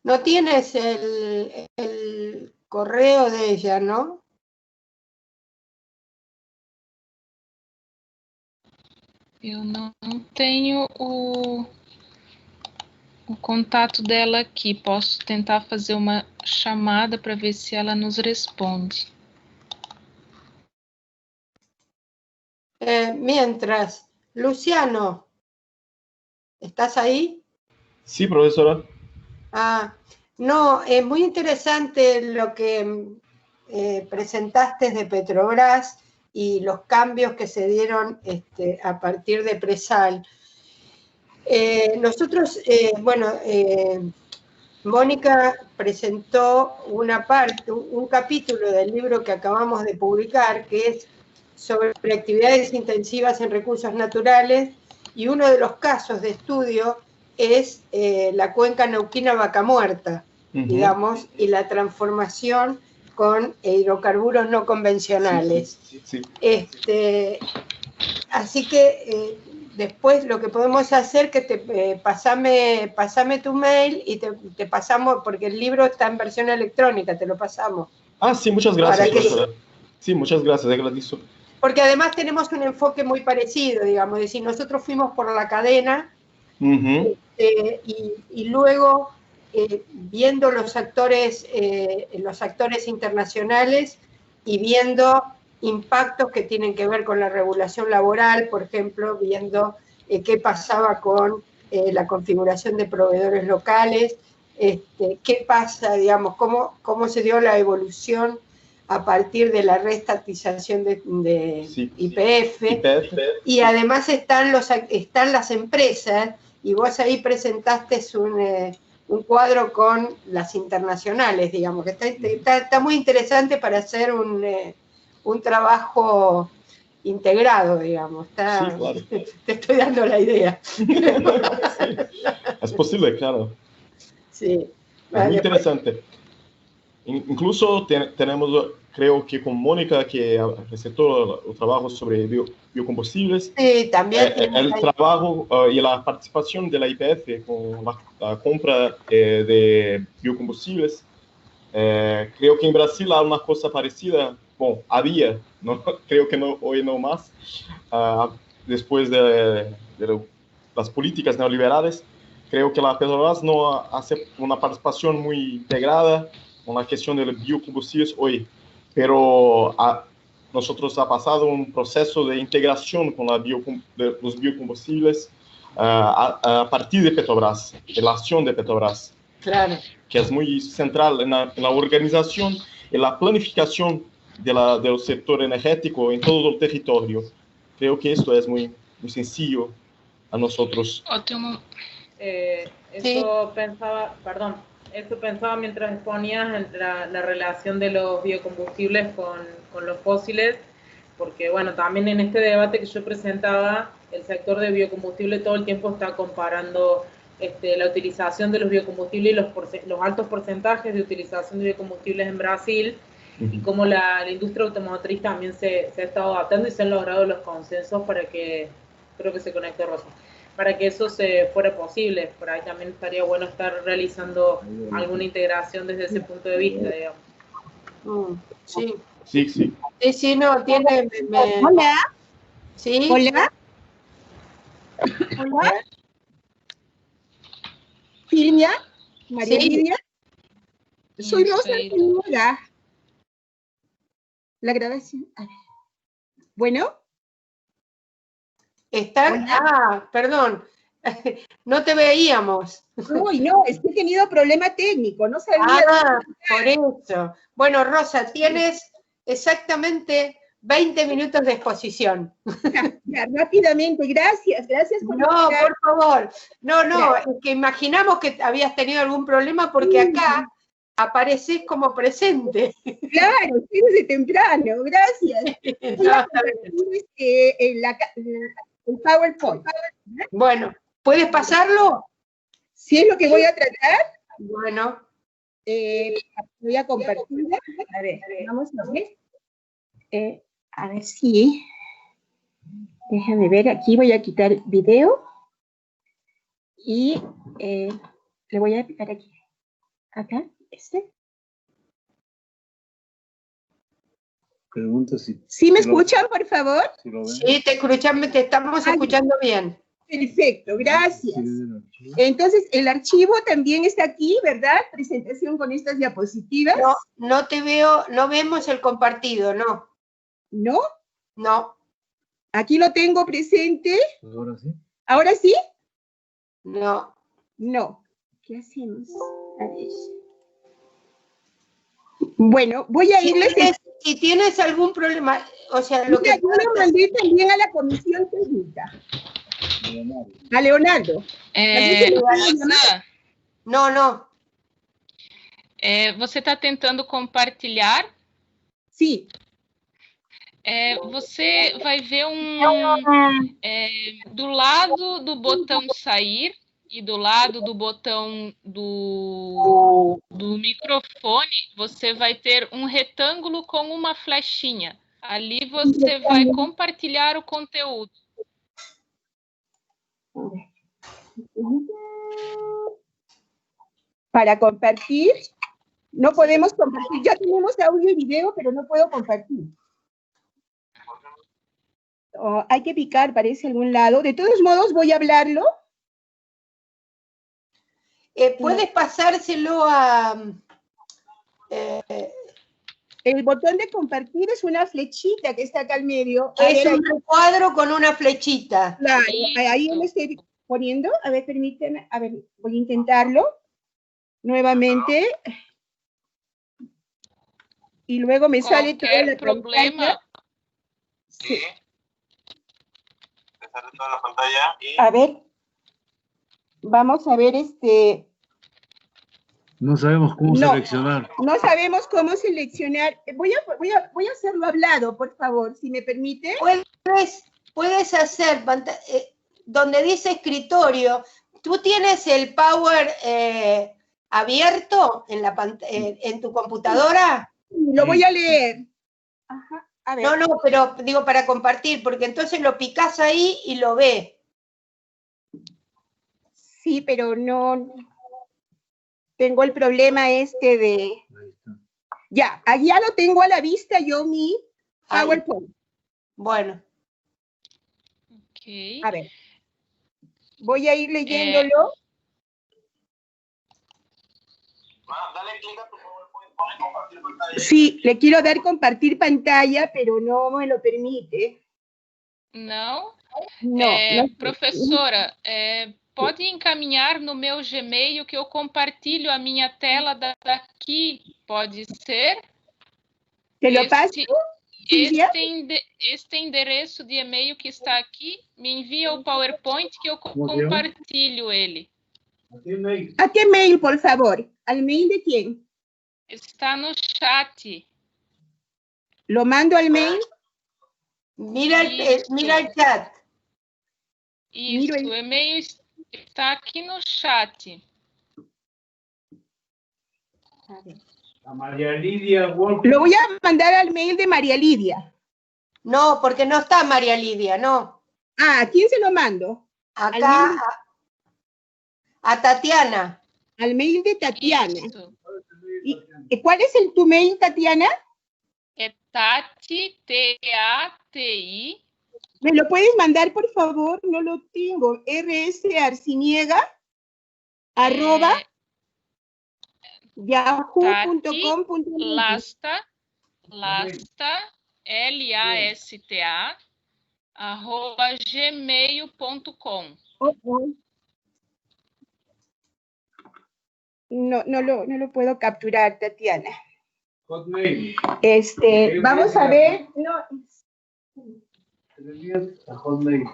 No tienes el correo de ella, ¿no? Eu não tenho o contato dela aqui. Posso tentar fazer uma chamada para ver se ela nos responde. Mientras, Luciano, ¿Estás ahí? Sí, profesora. No, es muy interesante lo que presentaste de Petrobras y los cambios que se dieron a partir de Presal. Nosotros, Mónica presentó un capítulo del libro que acabamos de publicar, que es sobre actividades intensivas en recursos naturales, y uno de los casos de estudio es la cuenca neuquina-Vaca Muerta, digamos, y la transformación con hidrocarburos no convencionales. Sí. Así que después lo que podemos hacer es que pasame tu mail y te pasamos, porque el libro está en versión electrónica, te lo pasamos. Sí, muchas gracias, profesora. Sí, muchas gracias, agradezco. Porque además tenemos un enfoque muy parecido, digamos, es decir, nosotros fuimos por la cadena y luego viendo los actores internacionales y viendo impactos que tienen que ver con la regulación laboral, por ejemplo, viendo qué pasaba con la configuración de proveedores locales, qué pasa, digamos, cómo se dio la evolución a partir de la reestatización de YPF, y además están las empresas, y vos ahí presentaste un cuadro con las internacionales, digamos, que está muy interesante para hacer un trabajo integrado, digamos. Sí, claro. Te estoy dando la idea. Sí. Es posible, claro. Sí. Es muy interesante. Incluso tenemos, creo que con Mónica, que presentó el trabajo sobre biocombustibles. Sí, también. El trabajo y la participación de la YPF con la compra de biocombustibles. Creo que en Brasil hay una cosa parecida. Bueno, había, ¿no? Creo que no, hoy no más. Después de las políticas neoliberales, creo que la Petrobras no hace una participación muy integrada con la cuestión de los biocombustibles hoy, pero nosotros ha pasado un proceso de integración con los biocombustibles a partir de Petrobras, de la acción de Petrobras, claro, que es muy central en la organización y la planificación del sector energético en todo el territorio. Creo que esto es muy, muy sencillo a nosotros. Ótimo. Eso pensaba mientras exponías la relación de los biocombustibles con los fósiles, porque bueno, también en este debate que yo presentaba, el sector de biocombustible todo el tiempo está comparando la utilización de los biocombustibles y los altos porcentajes de utilización de biocombustibles en Brasil, y cómo la industria automotriz también se ha estado adaptando y se han logrado los consensos para que, creo que se conectó Rosa, para que eso se fuera posible. Por ahí también estaría bueno estar realizando alguna integración desde ese punto de vista, digamos. Sí. Sí, no, tiene... Hola. ¿Sí? Hola. Silvia, María Lidia. Soy Rosa Zúñiga. La grabación. A ver. Bueno. Perdón. No te veíamos. Uy, no, es que he tenido problema técnico, no sabía. Por eso. Bueno, Rosa, tienes exactamente 20 minutos de exposición. Ya, rápidamente, gracias por favor. No, es que imaginamos que habías tenido algún problema porque acá apareces como presente. Claro, sí, desde temprano, gracias. El PowerPoint. Bueno, ¿puedes pasarlo? Si es lo que voy a tratar. Bueno. Voy a compartir. A ver, vamos a ver. A ver si... Déjame ver, aquí voy a quitar video. Y le voy a picar aquí. Acá, Pregunto si... ¿Sí me escuchan, por favor? Sí, te estamos escuchando bien. Perfecto, gracias. Entonces, el archivo también está aquí, ¿verdad? Presentación con estas diapositivas. No te veo, no vemos el compartido, ¿no? ¿No? No. Aquí lo tengo presente. Ahora sí. ¿Ahora sí? No. No. ¿Qué hacemos? A ver. Bueno, voy a irles... Si tienes algún problema, o sea, lo que... Yo lo mandé también a la comisión técnica. A Leonardo. No. Você está tentando compartilhar? Sim. Você vai ver do lado do botão sair e do lado do botão do microfone, você vai ter um retângulo com uma flechinha. Ali você vai compartilhar o conteúdo. Para compartir, no podemos compartir. Ya tenemos audio y video, pero no puedo compartir. Hay que picar, parece, algún lado. De todos modos, voy a hablarlo. Puedes pasárselo a... el botón de compartir es una flechita que está acá al medio. Es un recuadro con una flechita. Claro, ahí me estoy poniendo. A ver, permíteme. A ver, voy a intentarlo nuevamente. Y luego me sale todo el problema. Sí. Me sale toda la pantalla y... A ver. Vamos a ver No sabemos cómo seleccionar. No sabemos cómo seleccionar. Voy a hacerlo hablado, por favor, si me permite. Puedes hacer, donde dice escritorio, ¿tú tienes el Power abierto en tu computadora? Lo voy a leer. Ajá, a ver. No, pero digo para compartir, porque entonces lo picás ahí y lo ve. Sí, pero no... Tengo el problema de... Ya, allá lo tengo a la vista yo mi PowerPoint. Bueno. Okay. A ver. Voy a ir leyéndolo. Dale clic a tu PowerPoint, pone compartir pantalla. Sí, le quiero dar compartir pantalla, pero no me lo permite. Não? No. Professora, pode encaminhar no meu Gmail que eu compartilho a minha tela daqui, pode ser? Te lo paso, Silvia? Este endereço de e-mail que está aqui, me envia o PowerPoint que eu compartilho ele. ¿A qué mail, por favor? ¿Al mail de quién? Está no chat. ¿Lo mando al mail? Mira el chat. Isso, o e-mail está aqui no chat. A María Lidia. Lo voy a mandar al mail de María Lidia. No, porque no está María Lidia, no. Ah, ¿a quién se lo mando? Acá, a Tatiana. Al mail de Tatiana. ¿Cuál es tu mail, Tatiana? Tati, T-A-T-I. ¿Me lo puedes mandar, por favor? No lo tengo. rsarciniega @yahoo.com. Lasta, Lasta, @gmail.com. No lo puedo capturar, Tatiana. Hotmail. Vamos a ver. A Hotmail.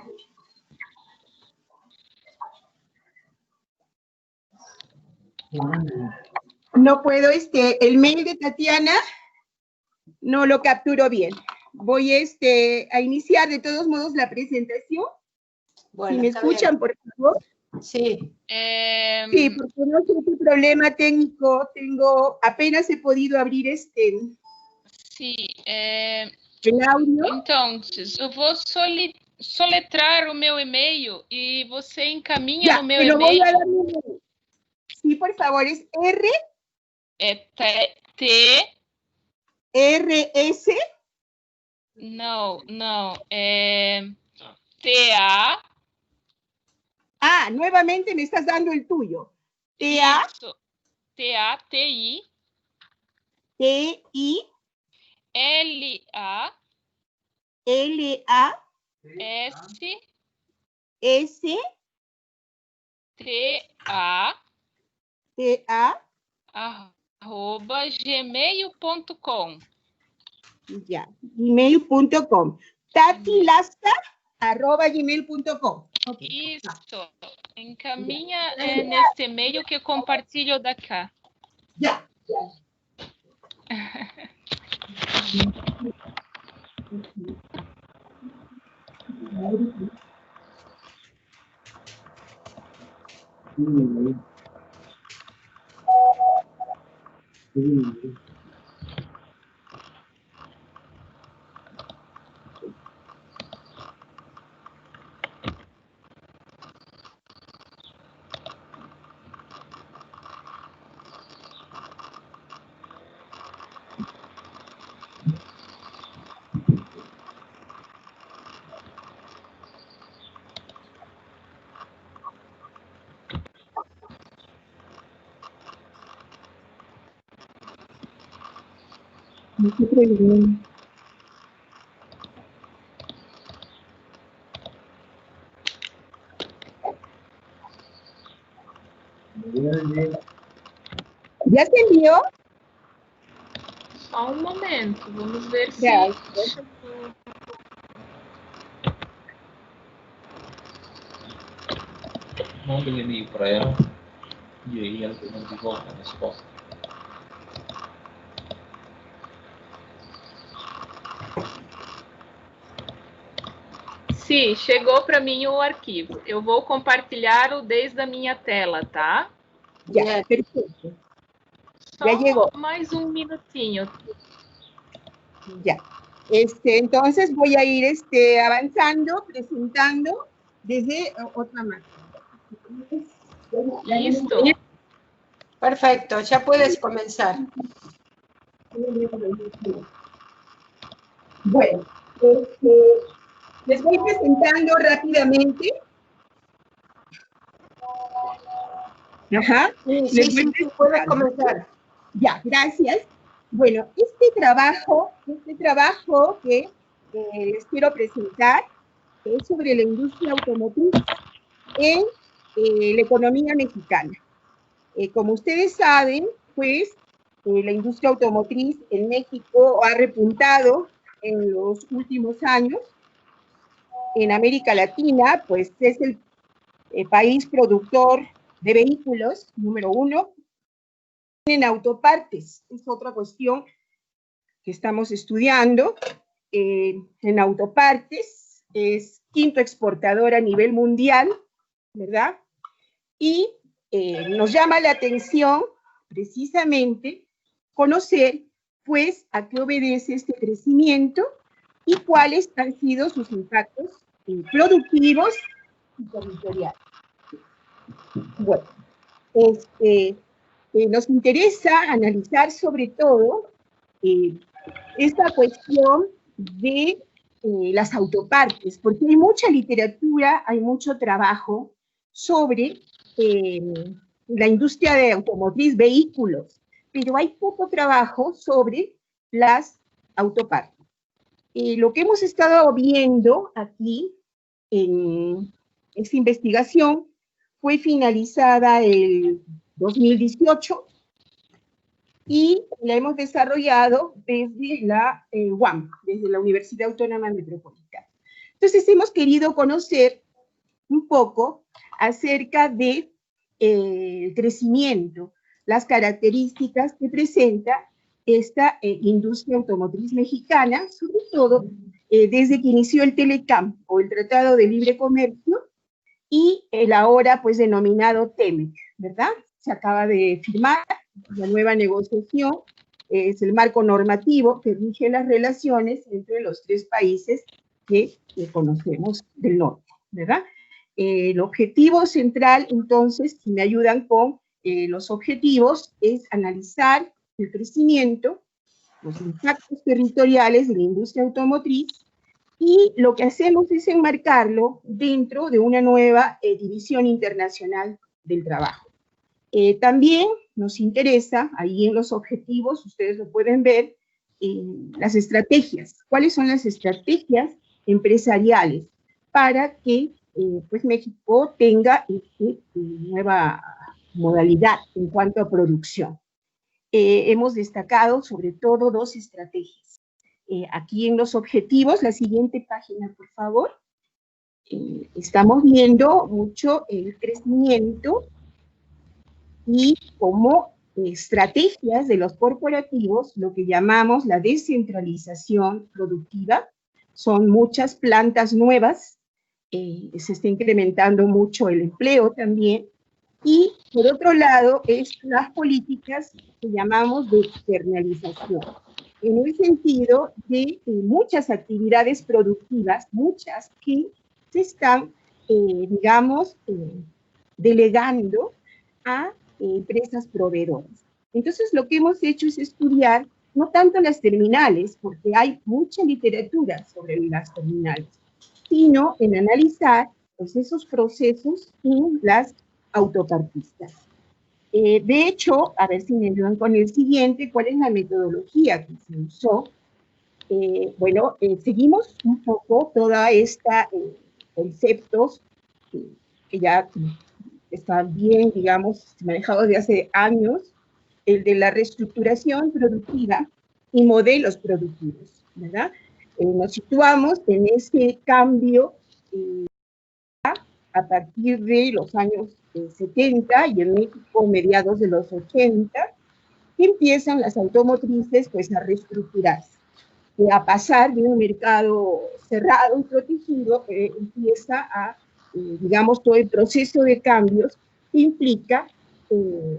No puedo, el mail de Tatiana no lo capturo bien. Voy a iniciar de todos modos la presentación. Bueno, si me escuchan, por favor. Sí. Sí, porque no sé qué problema técnico tengo. Apenas he podido abrir Sim. el audio. Então, eu vou soletrar o meu e-mail e você encaminha no meu e-mail. Sí, por favor, es R. T. R-S. Não. T-A. Ah, nuevamente me estás dando el tuyo. T-A. T-A-T-I. T-I. L-A. L-A. S. S. @gmail.com. Ya, gmail.com. tatilasca@gmail.com. Okay. Isso. Encaminha nesse e-mail que eu compartilho da cá. Ya. ¿Ya se envió? Só um momento, vamos ver se... Manda um e-mail para ela e aí ela manda de volta a resposta. Sim, chegou para mim o arquivo. Eu vou compartilhar o desde a minha tela, tá? Ya, perfecto. Só Ya llegó. mais um minutinho. Ya. Entonces voy a ir avanzando, presentando desde otra máquina. Listo. Perfecto, ya puedes comenzar. Bueno, les voy presentando rápidamente. Ajá. Sí, puedes comenzar. Ya, gracias. Bueno, este trabajo que les quiero presentar es sobre la industria automotriz en la economía mexicana. Como ustedes saben, pues, la industria automotriz en México ha repuntado en los últimos años. En América Latina, pues, es el país productor de vehículos, número 1. En autopartes, es otra cuestión que estamos estudiando. En autopartes es quinto exportador a nivel mundial, ¿verdad? Y nos llama la atención precisamente conocer, pues, a qué obedece este crecimiento y cuáles han sido sus impactos productivos y territoriales. Bueno, nos interesa analizar sobre todo esta cuestión de las autopartes, porque hay mucha literatura, hay mucho trabajo sobre la industria de automotriz, vehículos, pero hay poco trabajo sobre las autopartes. Lo que hemos estado viendo aquí en esta investigación fue finalizada el 2018 y la hemos desarrollado desde la UAM, desde la Universidad Autónoma Metropolitana. Entonces hemos querido conocer un poco acerca de el crecimiento, las características que presenta esta industria automotriz mexicana, sobre todo desde que inició el TELECAM, o el Tratado de Libre Comercio, y el ahora pues denominado TEMEC, ¿verdad? Se acaba de firmar la nueva negociación, es el marco normativo que rige las relaciones entre los tres países que conocemos del norte, ¿verdad? El objetivo central, entonces, si me ayudan con los objetivos, es analizar el crecimiento, los impactos territoriales de la industria automotriz, y lo que hacemos es enmarcarlo dentro de una nueva división internacional del trabajo. También nos interesa, ahí en los objetivos, ustedes lo pueden ver, las estrategias. ¿Cuáles son las estrategias empresariales para que pues México tenga esta nueva modalidad en cuanto a producción. Hemos destacado sobre todo dos estrategias. Aquí en los objetivos, la siguiente página, por favor, estamos viendo mucho el crecimiento y como estrategias de los corporativos, lo que llamamos la descentralización productiva. Son muchas plantas nuevas, se está incrementando mucho el empleo también, y por otro lado es las políticas que llamamos de externalización, en el sentido de muchas actividades productivas, muchas que se están, digamos, delegando a empresas proveedoras. Entonces lo que hemos hecho es estudiar no tanto las terminales, porque hay mucha literatura sobre las terminales, sino en analizar pues, esos procesos en las autopartistas. De hecho, a ver si me ayudan con el siguiente, ¿cuál es la metodología que se usó? Bueno, seguimos un poco toda esta conceptos que ya están bien, digamos, manejados desde hace años, el de la reestructuración productiva y modelos productivos, ¿verdad? Nos situamos en ese cambio a partir de los años 70 y en México mediados de los 80, que empiezan las automotrices pues a reestructurarse, a pasar de un mercado cerrado y protegido, empieza a, digamos, todo el proceso de cambios que implica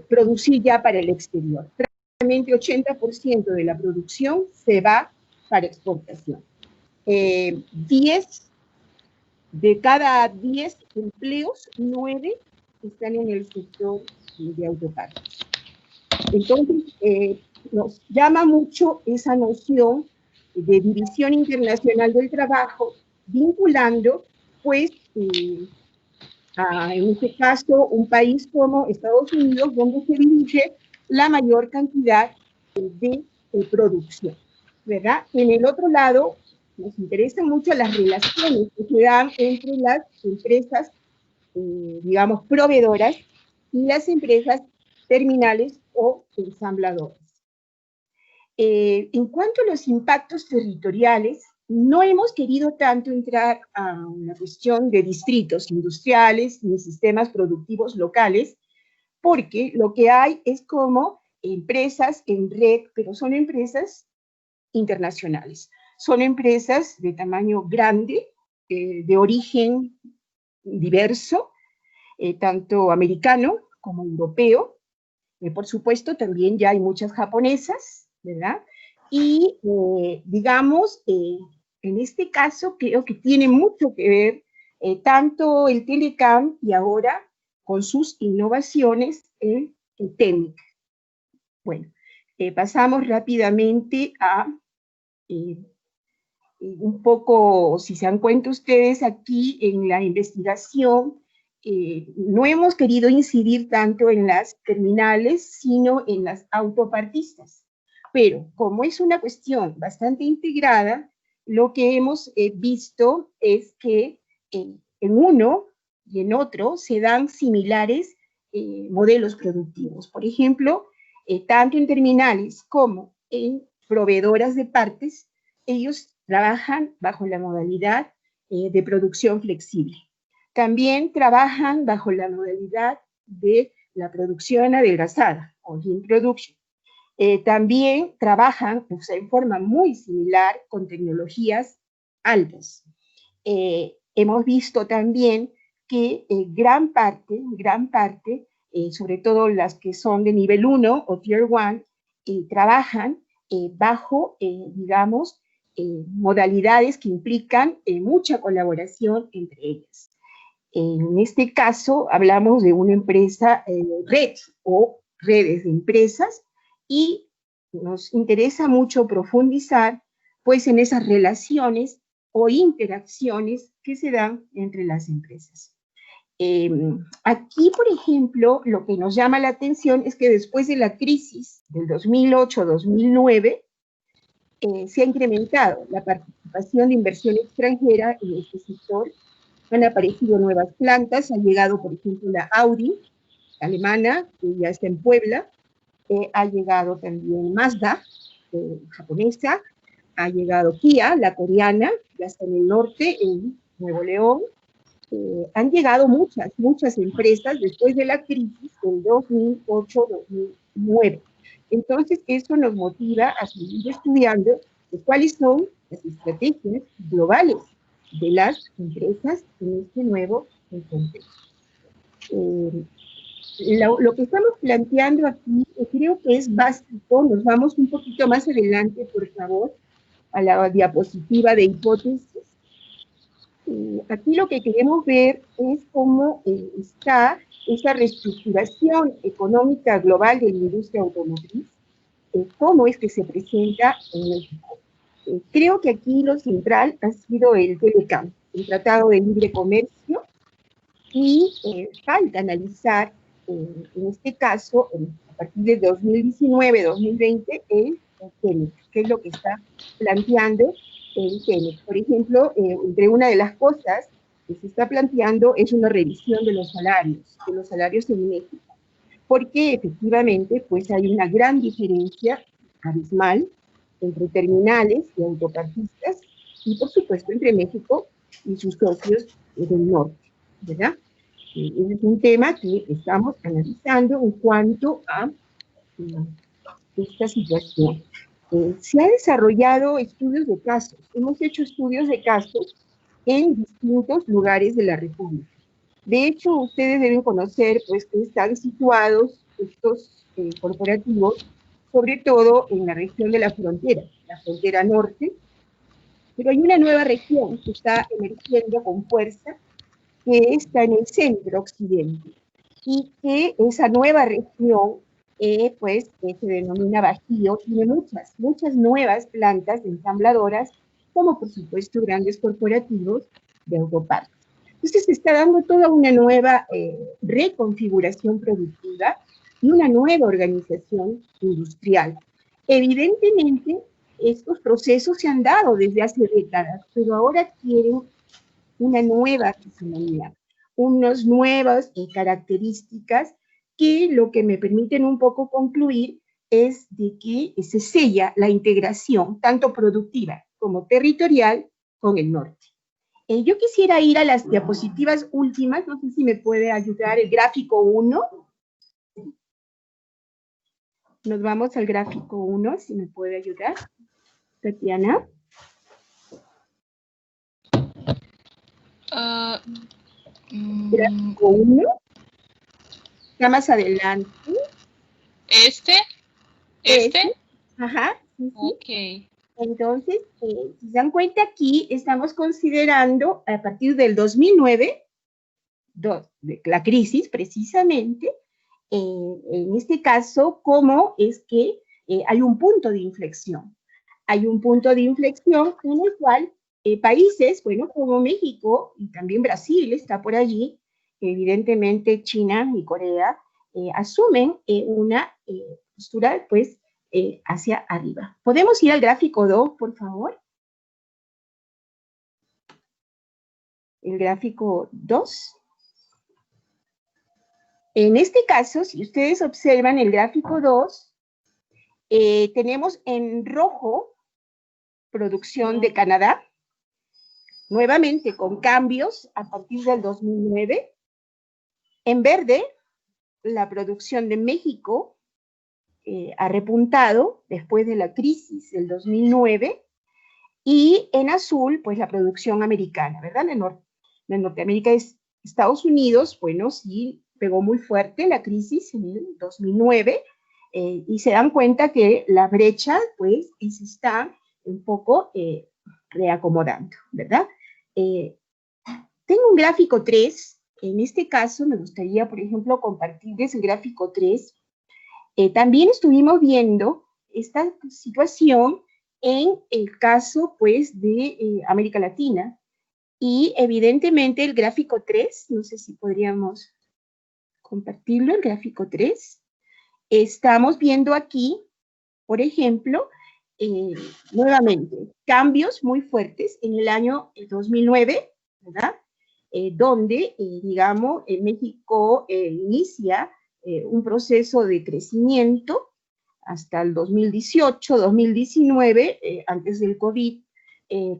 producir ya para el exterior. Prácticamente 80% de la producción se va para exportación. 10 de cada 10 empleos, 9 están en el sector de autopartes. Entonces, nos llama mucho esa noción de división internacional del trabajo, vinculando, pues, en este caso, un país como Estados Unidos, donde se dirige la mayor cantidad de producción, ¿verdad? En el otro lado, nos interesan mucho las relaciones que se dan entre las empresas, digamos, proveedoras y las empresas terminales o ensambladoras. En cuanto a los impactos territoriales, no hemos querido tanto entrar a una cuestión de distritos industriales ni sistemas productivos locales, porque lo que hay es como empresas en red, pero son empresas internacionales. Son empresas de tamaño grande, de origen diverso, tanto americano como europeo. Por supuesto, también ya hay muchas japonesas, ¿verdad? Y, digamos, en este caso creo que tiene mucho que ver tanto el Telecam y ahora con sus innovaciones en TEMIC. Bueno, pasamos rápidamente a un poco, si se dan cuenta ustedes aquí en la investigación, no hemos querido incidir tanto en las terminales, sino en las autopartistas. Pero como es una cuestión bastante integrada, lo que hemos visto es que en uno y en otro se dan similares modelos productivos. Por ejemplo, tanto en terminales como en proveedoras de partes, ellos trabajan bajo la modalidad de producción flexible. También trabajan bajo la modalidad de la producción adelgazada, o lean production. También trabajan, o sea, en forma muy similar con tecnologías altas. Hemos visto también que gran parte, sobre todo las que son de nivel 1 o Tier 1, trabajan bajo, digamos, modalidades que implican mucha colaboración entre ellas. En este caso, hablamos de una empresa red o redes de empresas y nos interesa mucho profundizar pues en esas relaciones o interacciones que se dan entre las empresas. Aquí, por ejemplo, lo que nos llama la atención es que después de la crisis del 2008-2009, se ha incrementado la participación de inversión extranjera en este sector, han aparecido nuevas plantas, ha llegado, por ejemplo, la Audi alemana, que ya está en Puebla, ha llegado también Mazda, japonesa, ha llegado Kia, la coreana, ya está en el norte, en Nuevo León. Han llegado muchas empresas después de la crisis del 2008-2009. Entonces, eso nos motiva a seguir estudiando cuáles son las estrategias globales de las empresas en este nuevo contexto. Lo que estamos planteando aquí creo que es básico. Nos vamos un poquito más adelante, por favor, a la diapositiva de hipótesis. Aquí lo que queremos ver es cómo está esa reestructuración económica global de la industria automotriz, cómo es que se presenta en México. Creo que aquí lo central ha sido el TLCAN, el Tratado de Libre Comercio, y falta analizar, en este caso, a partir de 2019-2020, el TEMEC, que es lo que está planteando el TEMEC. Por ejemplo, entre una de las cosas que se está planteando es una revisión de los salarios en México, porque efectivamente pues hay una gran diferencia abismal entre terminales y autopartistas, y por supuesto entre México y sus socios del norte, ¿verdad? Es un tema que estamos analizando en cuanto a esta situación. Se han desarrollado estudios de casos, hemos hecho estudios de casos en distintos lugares de la República. De hecho, ustedes deben conocer pues, que están situados estos corporativos, sobre todo en la región de la frontera norte, pero hay una nueva región que está emergiendo con fuerza, que está en el centro occidente, y que esa nueva región pues se denomina Bajío, tiene muchas nuevas plantas ensambladoras, como por supuesto grandes corporativos de autopartes. Entonces se está dando toda una nueva reconfiguración productiva y una nueva organización industrial. Evidentemente, estos procesos se han dado desde hace décadas, pero ahora quieren una nueva personalidad, unas nuevas características que lo que me permiten un poco concluir es de que se sella la integración, tanto productiva como territorial, con el norte. Yo quisiera ir a las diapositivas últimas, no sé si me puede ayudar el gráfico 1. Nos vamos al gráfico 1, si me puede ayudar, Tatiana. Gráfico 1. Está más adelante. ¿Este? Ajá. Sí, sí. Ok. Entonces, si se dan cuenta aquí, estamos considerando a partir del 2009, de la crisis precisamente, en este caso, cómo es que hay un punto de inflexión. Hay un punto de inflexión en el cual países, bueno, como México y también Brasil está por allí, evidentemente China y Corea, asumen una postura, pues, hacia arriba. ¿Podemos ir al gráfico 2, por favor? El gráfico 2. En este caso, si ustedes observan el gráfico 2, tenemos en rojo producción de Canadá, nuevamente con cambios a partir del 2009. En verde, la producción de México, ha repuntado después de la crisis del 2009, y en azul, pues la producción americana, ¿verdad? En Norteamérica es Estados Unidos, bueno, sí, pegó muy fuerte la crisis en el 2009, y se dan cuenta que la brecha, pues, se está un poco reacomodando, ¿verdad? Tengo un gráfico 3, en este caso me gustaría, por ejemplo, compartirles el gráfico 3. También estuvimos viendo esta situación en el caso, pues, de América Latina, y evidentemente el gráfico 3, no sé si podríamos compartirlo, el gráfico 3, estamos viendo aquí, por ejemplo, nuevamente, cambios muy fuertes en el año 2009, ¿verdad? donde, digamos, México inicia un proceso de crecimiento hasta el 2018, 2019, antes del COVID,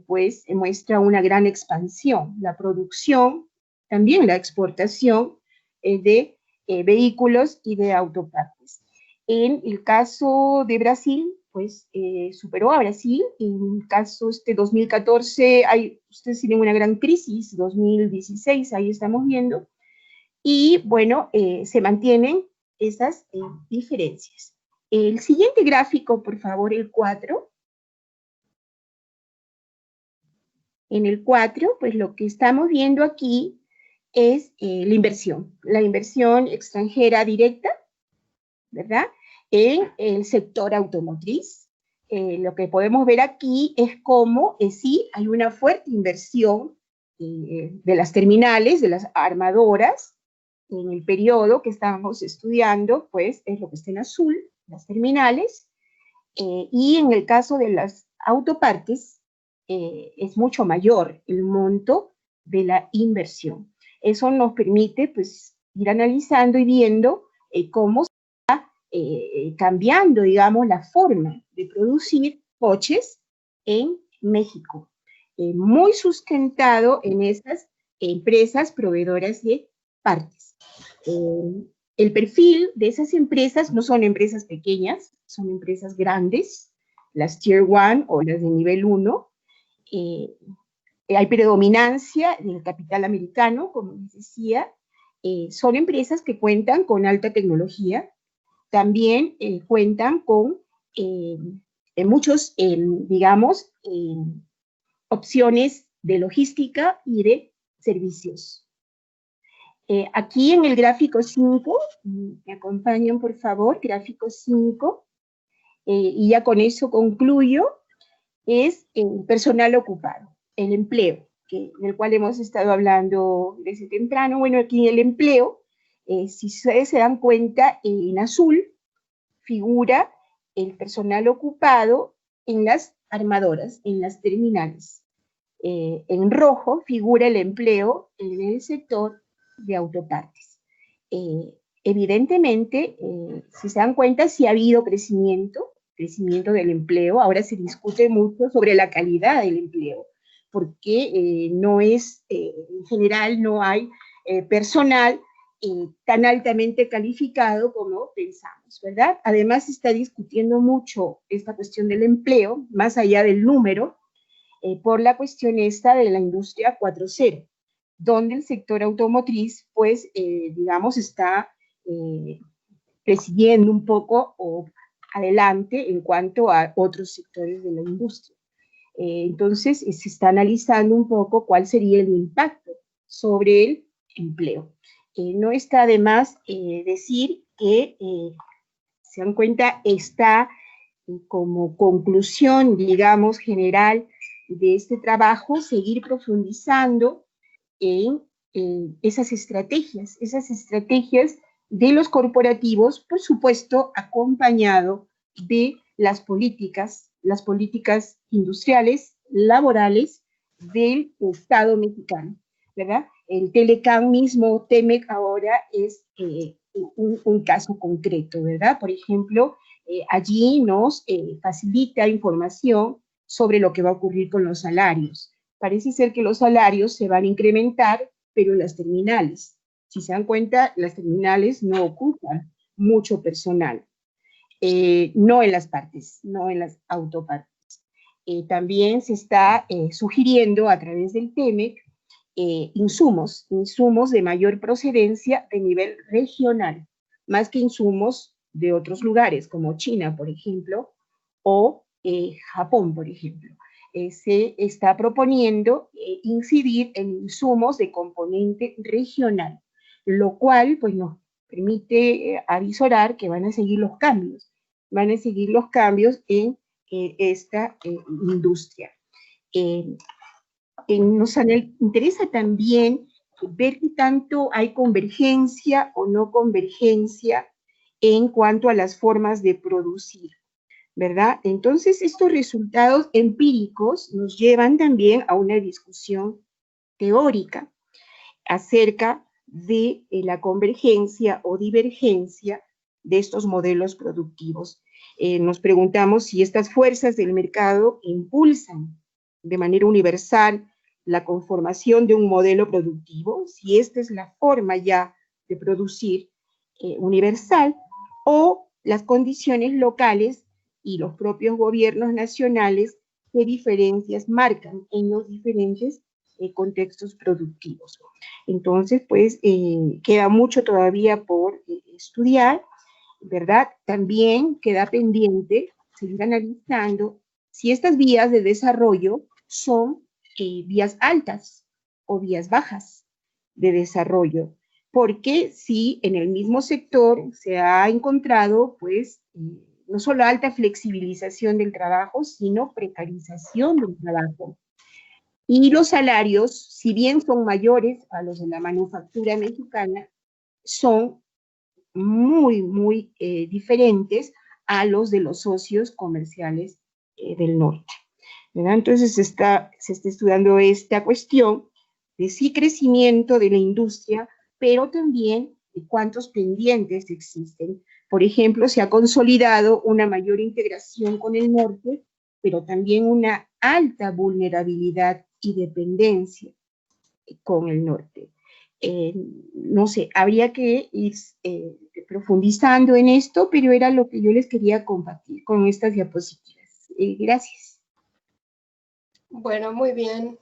pues muestra una gran expansión, la producción, también la exportación de vehículos y de autopartes. En el caso de Brasil, pues superó a Brasil. En el caso 2014, ustedes tienen una gran crisis, 2016, ahí estamos viendo, y bueno, se mantienen esas diferencias. El siguiente gráfico, por favor, el 4. En el 4, pues lo que estamos viendo aquí es la inversión extranjera directa, ¿verdad? En el sector automotriz. Lo que podemos ver aquí es cómo sí hay una fuerte inversión de las terminales, de las armadoras, en el periodo que estábamos estudiando, pues es lo que está en azul, las terminales, y en el caso de las autopartes, es mucho mayor el monto de la inversión. Eso nos permite, pues, ir analizando y viendo cómo se está cambiando, digamos, la forma de producir coches en México. Muy sustentado en esas empresas proveedoras de partes. El perfil de esas empresas no son empresas pequeñas, son empresas grandes, las Tier 1 o las de nivel 1. Hay predominancia del capital americano, como les decía. Son empresas que cuentan con alta tecnología, también cuentan con muchos, digamos, opciones de logística y de servicios. Aquí en el gráfico 5, me acompañan por favor, gráfico 5, y ya con eso concluyo, es el personal ocupado, el empleo, del cual hemos estado hablando desde temprano. Bueno, aquí el empleo, si ustedes se dan cuenta, en azul figura el personal ocupado en las armadoras, en las terminales. En rojo figura el empleo en el sector de autopartes. Evidentemente, si se dan cuenta, sí ha habido crecimiento del empleo. Ahora se discute mucho sobre la calidad del empleo, porque no es, en general, no hay personal tan altamente calificado como pensamos, ¿verdad? Además, se está discutiendo mucho esta cuestión del empleo, más allá del número, por la cuestión esta de la industria 4.0, donde el sector automotriz, pues, digamos, está presidiendo un poco o adelante en cuanto a otros sectores de la industria. Entonces, se está analizando un poco cuál sería el impacto sobre el empleo. No está de más decir que, se dan cuenta, está como conclusión, digamos, general de este trabajo, seguir profundizando en esas estrategias de los corporativos, por supuesto, acompañado de las políticas industriales, laborales del Estado mexicano, ¿verdad? El Telecán mismo, TEMEC, ahora es un caso concreto, ¿verdad? Por ejemplo, allí nos facilita información sobre lo que va a ocurrir con los salarios. Parece ser que los salarios se van a incrementar, pero en las terminales. Si se dan cuenta, las terminales no ocupan mucho personal. No en las partes, no en las autopartes. También se está sugiriendo a través del TEMEC insumos de mayor procedencia de nivel regional, más que insumos de otros lugares, como China, por ejemplo, o Japón, por ejemplo. Se está proponiendo incidir en insumos de componente regional, lo cual pues, nos permite avisorar que van a seguir los cambios en esta industria. Nos interesa también ver qué tanto hay convergencia o no convergencia en cuanto a las formas de producir, ¿verdad? Entonces, estos resultados empíricos nos llevan también a una discusión teórica. acerca de la convergencia o divergencia de estos modelos productivos. Nos preguntamos si estas fuerzas del mercado impulsan de manera universal la conformación de un modelo productivo, si esta es la forma ya de producir universal, o las condiciones locales y los propios gobiernos nacionales qué diferencias marcan en los diferentes contextos productivos. Entonces, pues, queda mucho todavía por estudiar, ¿verdad? También queda pendiente seguir analizando si estas vías de desarrollo son vías altas o vías bajas de desarrollo, porque si en el mismo sector se ha encontrado, pues, no solo alta flexibilización del trabajo, sino precarización del trabajo. Y los salarios, si bien son mayores a los de la manufactura mexicana, son muy diferentes a los de los socios comerciales del norte, ¿verdad? Entonces se está estudiando esta cuestión de sí crecimiento de la industria, pero también de cuántos pendientes existen. Por ejemplo, se ha consolidado una mayor integración con el norte, pero también una alta vulnerabilidad y dependencia con el norte. No sé, habría que ir profundizando en esto, pero era lo que yo les quería compartir con estas diapositivas. Gracias. Bueno, muy bien.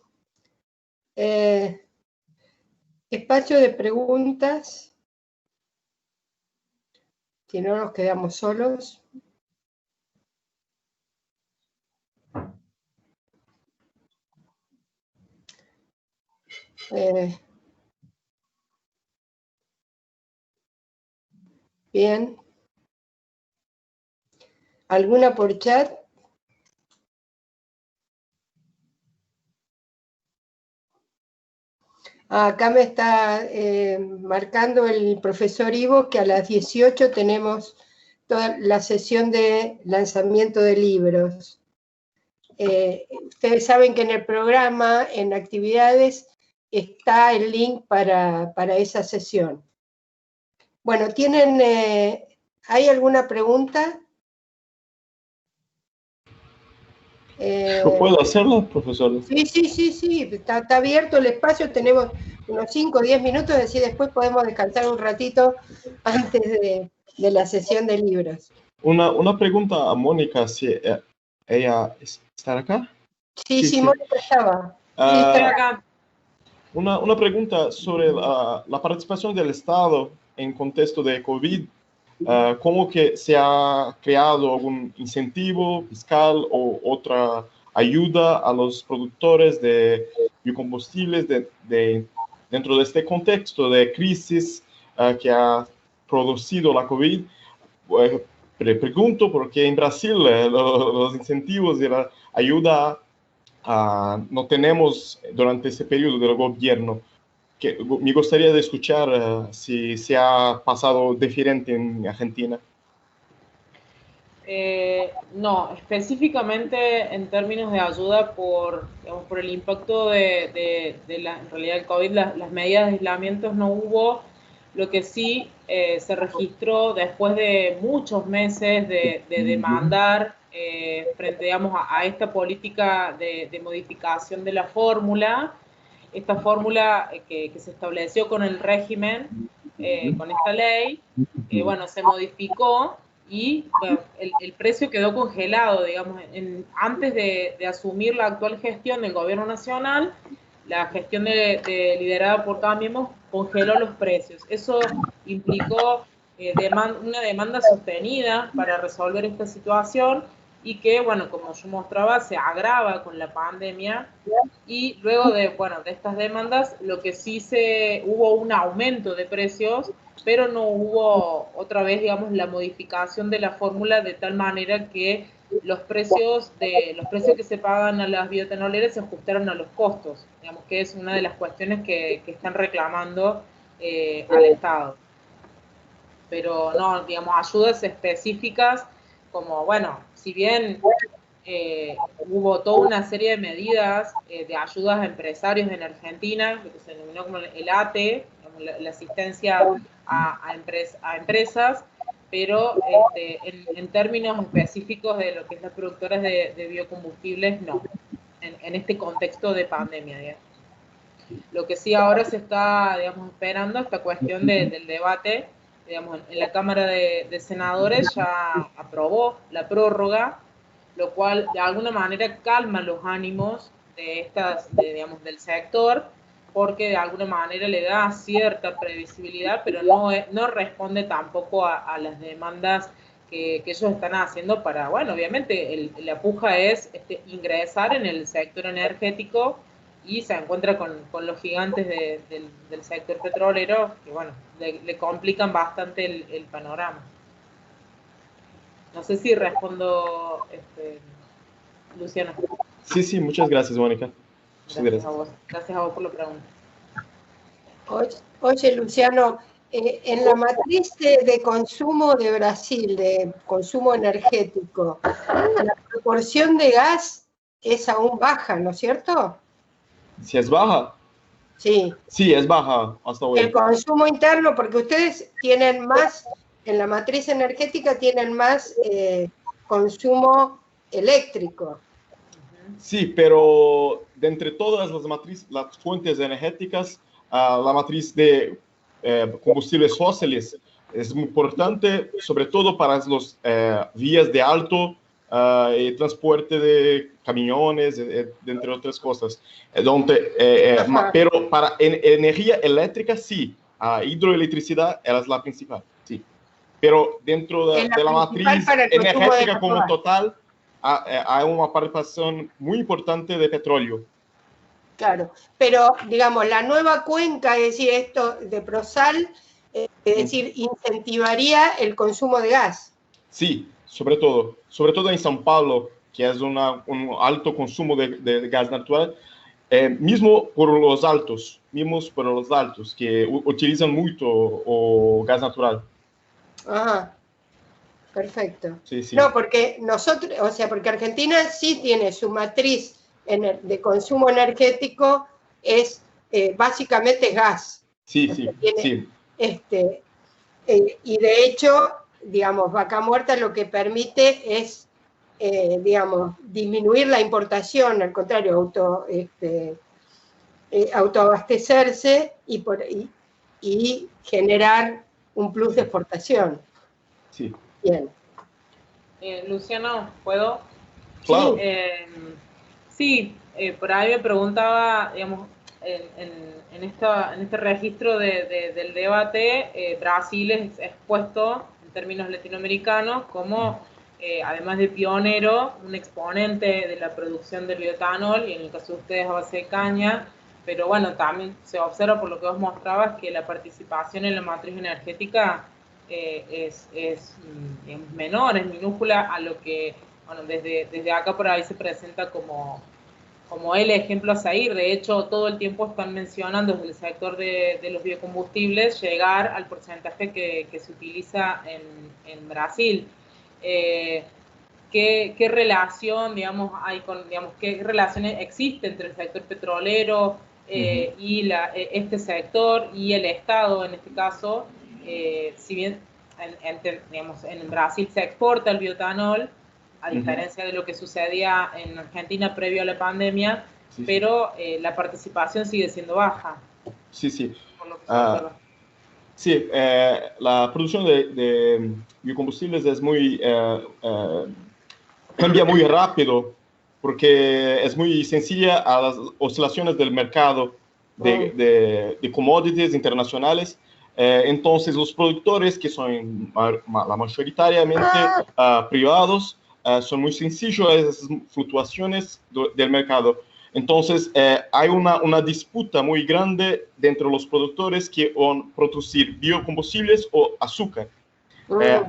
Espacio de preguntas. Si no, nos quedamos solos. Bien. ¿Alguna por chat? Acá me está marcando el profesor Ivo que a las 18 tenemos toda la sesión de lanzamiento de libros. Ustedes saben que en el programa, en actividades, está el link para esa sesión. Bueno, ¿hay alguna pregunta? ¿Yo puedo hacerlo, profesor? Sí, está abierto el espacio, tenemos unos 5 o 10 minutos, así después podemos descansar un ratito antes de la sesión de libros. Una pregunta a Mónica, si ella está acá. Sí, Mónica estaba. Sí, está acá. Una pregunta sobre la participación del Estado en contexto de COVID. ¿Cómo que se ha creado algún incentivo fiscal o otra ayuda a los productores de biocombustibles dentro de este contexto de crisis que ha producido la COVID? Pregunto porque en Brasil los incentivos y la ayuda no tenemos durante ese periodo del gobierno. Me gustaría de escuchar si se ha pasado diferente en Argentina. No, específicamente en términos de ayuda por el impacto en realidad el COVID, las medidas de aislamiento no hubo. Lo que sí se registró después de muchos meses de demandar frente, digamos, a esta política de modificación de la fórmula, esta fórmula que se estableció con el régimen, con esta ley, bueno, se modificó y bueno, el precio quedó congelado, digamos, antes de asumir la actual gestión del gobierno nacional, la gestión liderada por Cambiemos congeló los precios. Eso implicó una demanda sostenida para resolver esta situación y que, bueno, como yo mostraba, se agrava con la pandemia y luego de estas demandas, lo que sí hubo un aumento de precios, pero no hubo otra vez, digamos, la modificación de la fórmula de tal manera que los precios que se pagan a las bioetanoleras se ajustaron a los costos, digamos que es una de las cuestiones que están reclamando al Estado. Pero no, digamos, ayudas específicas como, bueno, si bien hubo toda una serie de medidas de ayudas a empresarios en Argentina, lo que se denominó como el ATE, la asistencia a empresas, pero en términos específicos de lo que es las productoras de biocombustibles, no, en este contexto de pandemia, digamos. Lo que sí ahora se está, digamos, esperando esta cuestión del debate, digamos, en la Cámara de Senadores ya aprobó la prórroga, lo cual de alguna manera calma los ánimos digamos, del sector, porque de alguna manera le da cierta previsibilidad, pero no responde tampoco a las demandas que ellos están haciendo para, bueno, obviamente la puja es ingresar en el sector energético, y se encuentra con los gigantes del sector petrolero, que bueno, le complican bastante el panorama. No sé si respondo, Luciano. Sí, muchas gracias, Mónica. Gracias a vos por la pregunta. Oye, Luciano, en la matriz de consumo de Brasil, de consumo energético, la proporción de gas es aún baja, ¿no es cierto? ¿Si es baja? Sí. Sí, es baja hasta hoy. El consumo interno, porque ustedes tienen más, en la matriz energética tienen más consumo eléctrico. Sí, pero de entre todas las fuentes energéticas, la matriz de combustibles fósiles es muy importante, sobre todo para las vías de alto transporte de camiones, entre otras cosas. Pero para energía eléctrica, sí, hidroelectricidad es la principal, sí. Pero dentro de la matriz energética como total, hay una participación muy importante de petróleo. Claro, pero digamos, la nueva cuenca, es decir, esto de Prosal, es decir, incentivaría el consumo de gas. Sí, sobre todo en São Paulo, que es un alto consumo de gas natural, mismo por los altos, que utilizan mucho o gas natural. Ajá. Perfecto. Sí. No, porque nosotros, o sea, porque Argentina sí tiene su matriz de consumo energético, es básicamente gas. Sí. Y de hecho, digamos, Vaca Muerta lo que permite es, digamos, disminuir la importación, al contrario, autoabastecerse y generar un plus de exportación. Sí. Bien. Luciano, ¿puedo? Claro. Sí, por ahí me preguntaba, digamos, en este registro del debate, Brasil es expuesto en términos latinoamericanos como, además de pionero, un exponente de la producción del bioetanol, y en el caso de ustedes a base de caña, pero bueno, también se observa por lo que vos mostrabas que la participación en la matriz energética es digamos, menor, es minúscula a lo que, bueno, desde acá por ahí se presenta como el ejemplo a seguir. De hecho, todo el tiempo están mencionando desde el sector de los biocombustibles llegar al porcentaje que se utiliza en Brasil. ¿Qué relación, digamos, hay con, digamos, qué relaciones existe entre el sector petrolero y este sector y el Estado en este caso? Si bien digamos, en Brasil se exporta el bioetanol, a diferencia de lo que sucedía en Argentina previo a la pandemia, pero la participación sigue siendo baja. Sí. Sí, la producción de biocombustibles es cambia muy rápido porque es muy sencilla a las oscilaciones del mercado de commodities internacionales. Entonces, los productores, que son mayoritariamente privados, son muy sencillos a esas fluctuaciones del mercado. Entonces, hay una disputa muy grande dentro de los productores que van a producir biocombustibles o azúcar.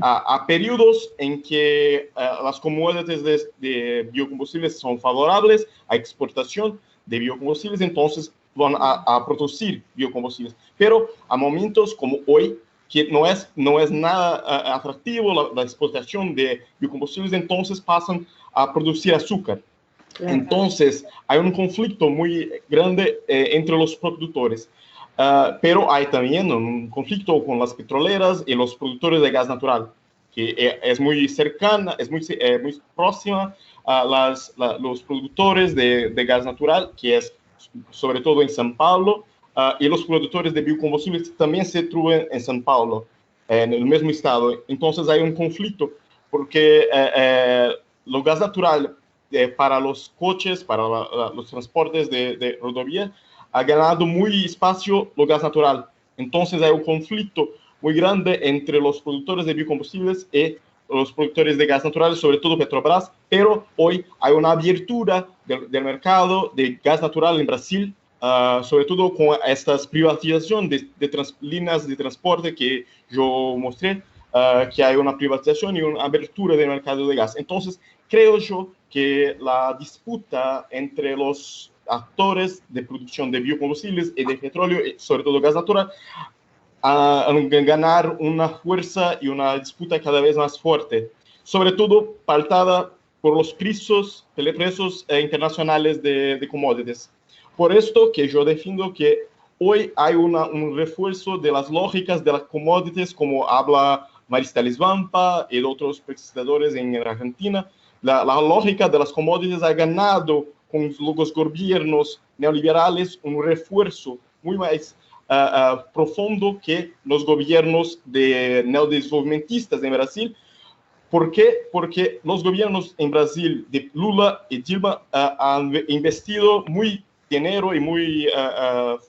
A periodos en que las commodities de biocombustibles son favorables a exportación de biocombustibles, entonces van a producir biocombustibles. Pero a momentos como hoy, que no es nada atractivo la explotación de biocombustibles, entonces pasan a producir azúcar. Claro. Entonces, hay un conflicto muy grande entre los productores. Pero hay también un conflicto con las petroleras y los productores de gas natural, que es muy cercana, es muy próxima a los productores de gas natural, que es sobre todo en São Paulo, y los productores de biocombustibles también se tratan en São Paulo, en el mismo estado. Entonces hay un conflicto, porque el gas natural para los coches, para los transportes de rodovía, ha ganado muy espacio el gas natural. Entonces hay un conflicto muy grande entre los productores de biocombustibles y los productores de gas natural, sobre todo Petrobras, pero hoy hay una abertura del mercado de gas natural en Brasil, sobre todo con estas privatizaciones de líneas de transporte que yo mostré, que hay una privatización y una abertura del mercado de gas. Entonces, creo yo que la disputa entre los actores de producción de biocombustibles y de petróleo, sobre todo gas natural, a ganar una fuerza y una disputa cada vez más fuerte, sobre todo pautada por los precios internacionales de commodities. Por esto que yo defiendo que hoy hay un refuerzo de las lógicas de las commodities, como habla Maristela Svampa y otros pesquisadores en Argentina. La lógica de las commodities ha ganado con los gobiernos neoliberales un refuerzo muy más profundo que los gobiernos neodesenvolvimentistas en Brasil. ¿Por qué? Porque los gobiernos en Brasil de Lula y Dilma han investido muy dinero y muy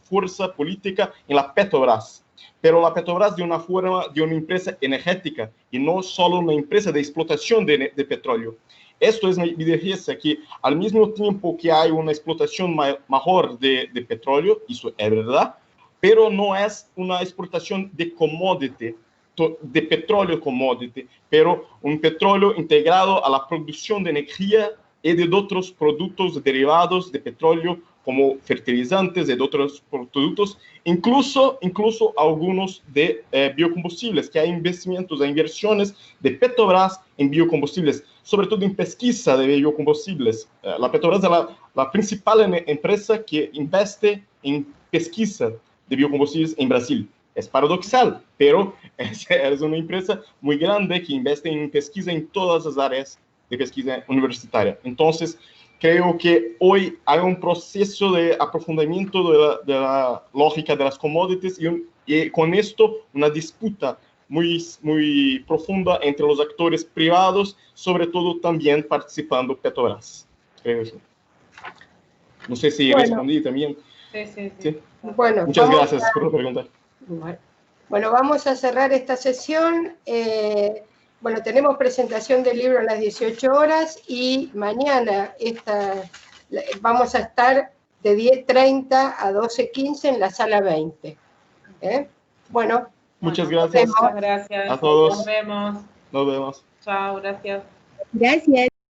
fuerza política en la Petrobras. Pero la Petrobras de una forma de una empresa energética y no solo una empresa de explotación de petróleo. Esto es mi defensa, que al mismo tiempo que hay una explotación mejor de petróleo, eso es verdad, pero no es una explotación de commodity, de petróleo commodity, pero un petróleo integrado a la producción de energía y de otros productos derivados de petróleo, como fertilizantes y de otros productos, incluso algunos de biocombustibles, que hay investimentos, hay inversiones de Petrobras en biocombustibles, sobre todo en pesquisa de biocombustibles. La Petrobras es la principal empresa que investe en pesquisa de biocombustibles en Brasil. Es paradoxal, pero es una empresa muy grande que investe en pesquisa en todas las áreas de pesquisa universitaria. Entonces, creo que hoy hay un proceso de aprofundamiento de la lógica de las commodities y con esto una disputa muy profunda entre los actores privados, sobre todo también participando Petrobras, creo yo. No sé si respondí también. Sí. Bueno, muchas gracias por la pregunta. Bueno, vamos a cerrar esta sesión. Bueno, tenemos presentación del libro a las 18 horas y mañana vamos a estar de 10:30 a 12:15 en la sala 20. Bueno. Muchas gracias. Muchas gracias. A todos. Nos vemos. Nos vemos. Chao, gracias. Gracias.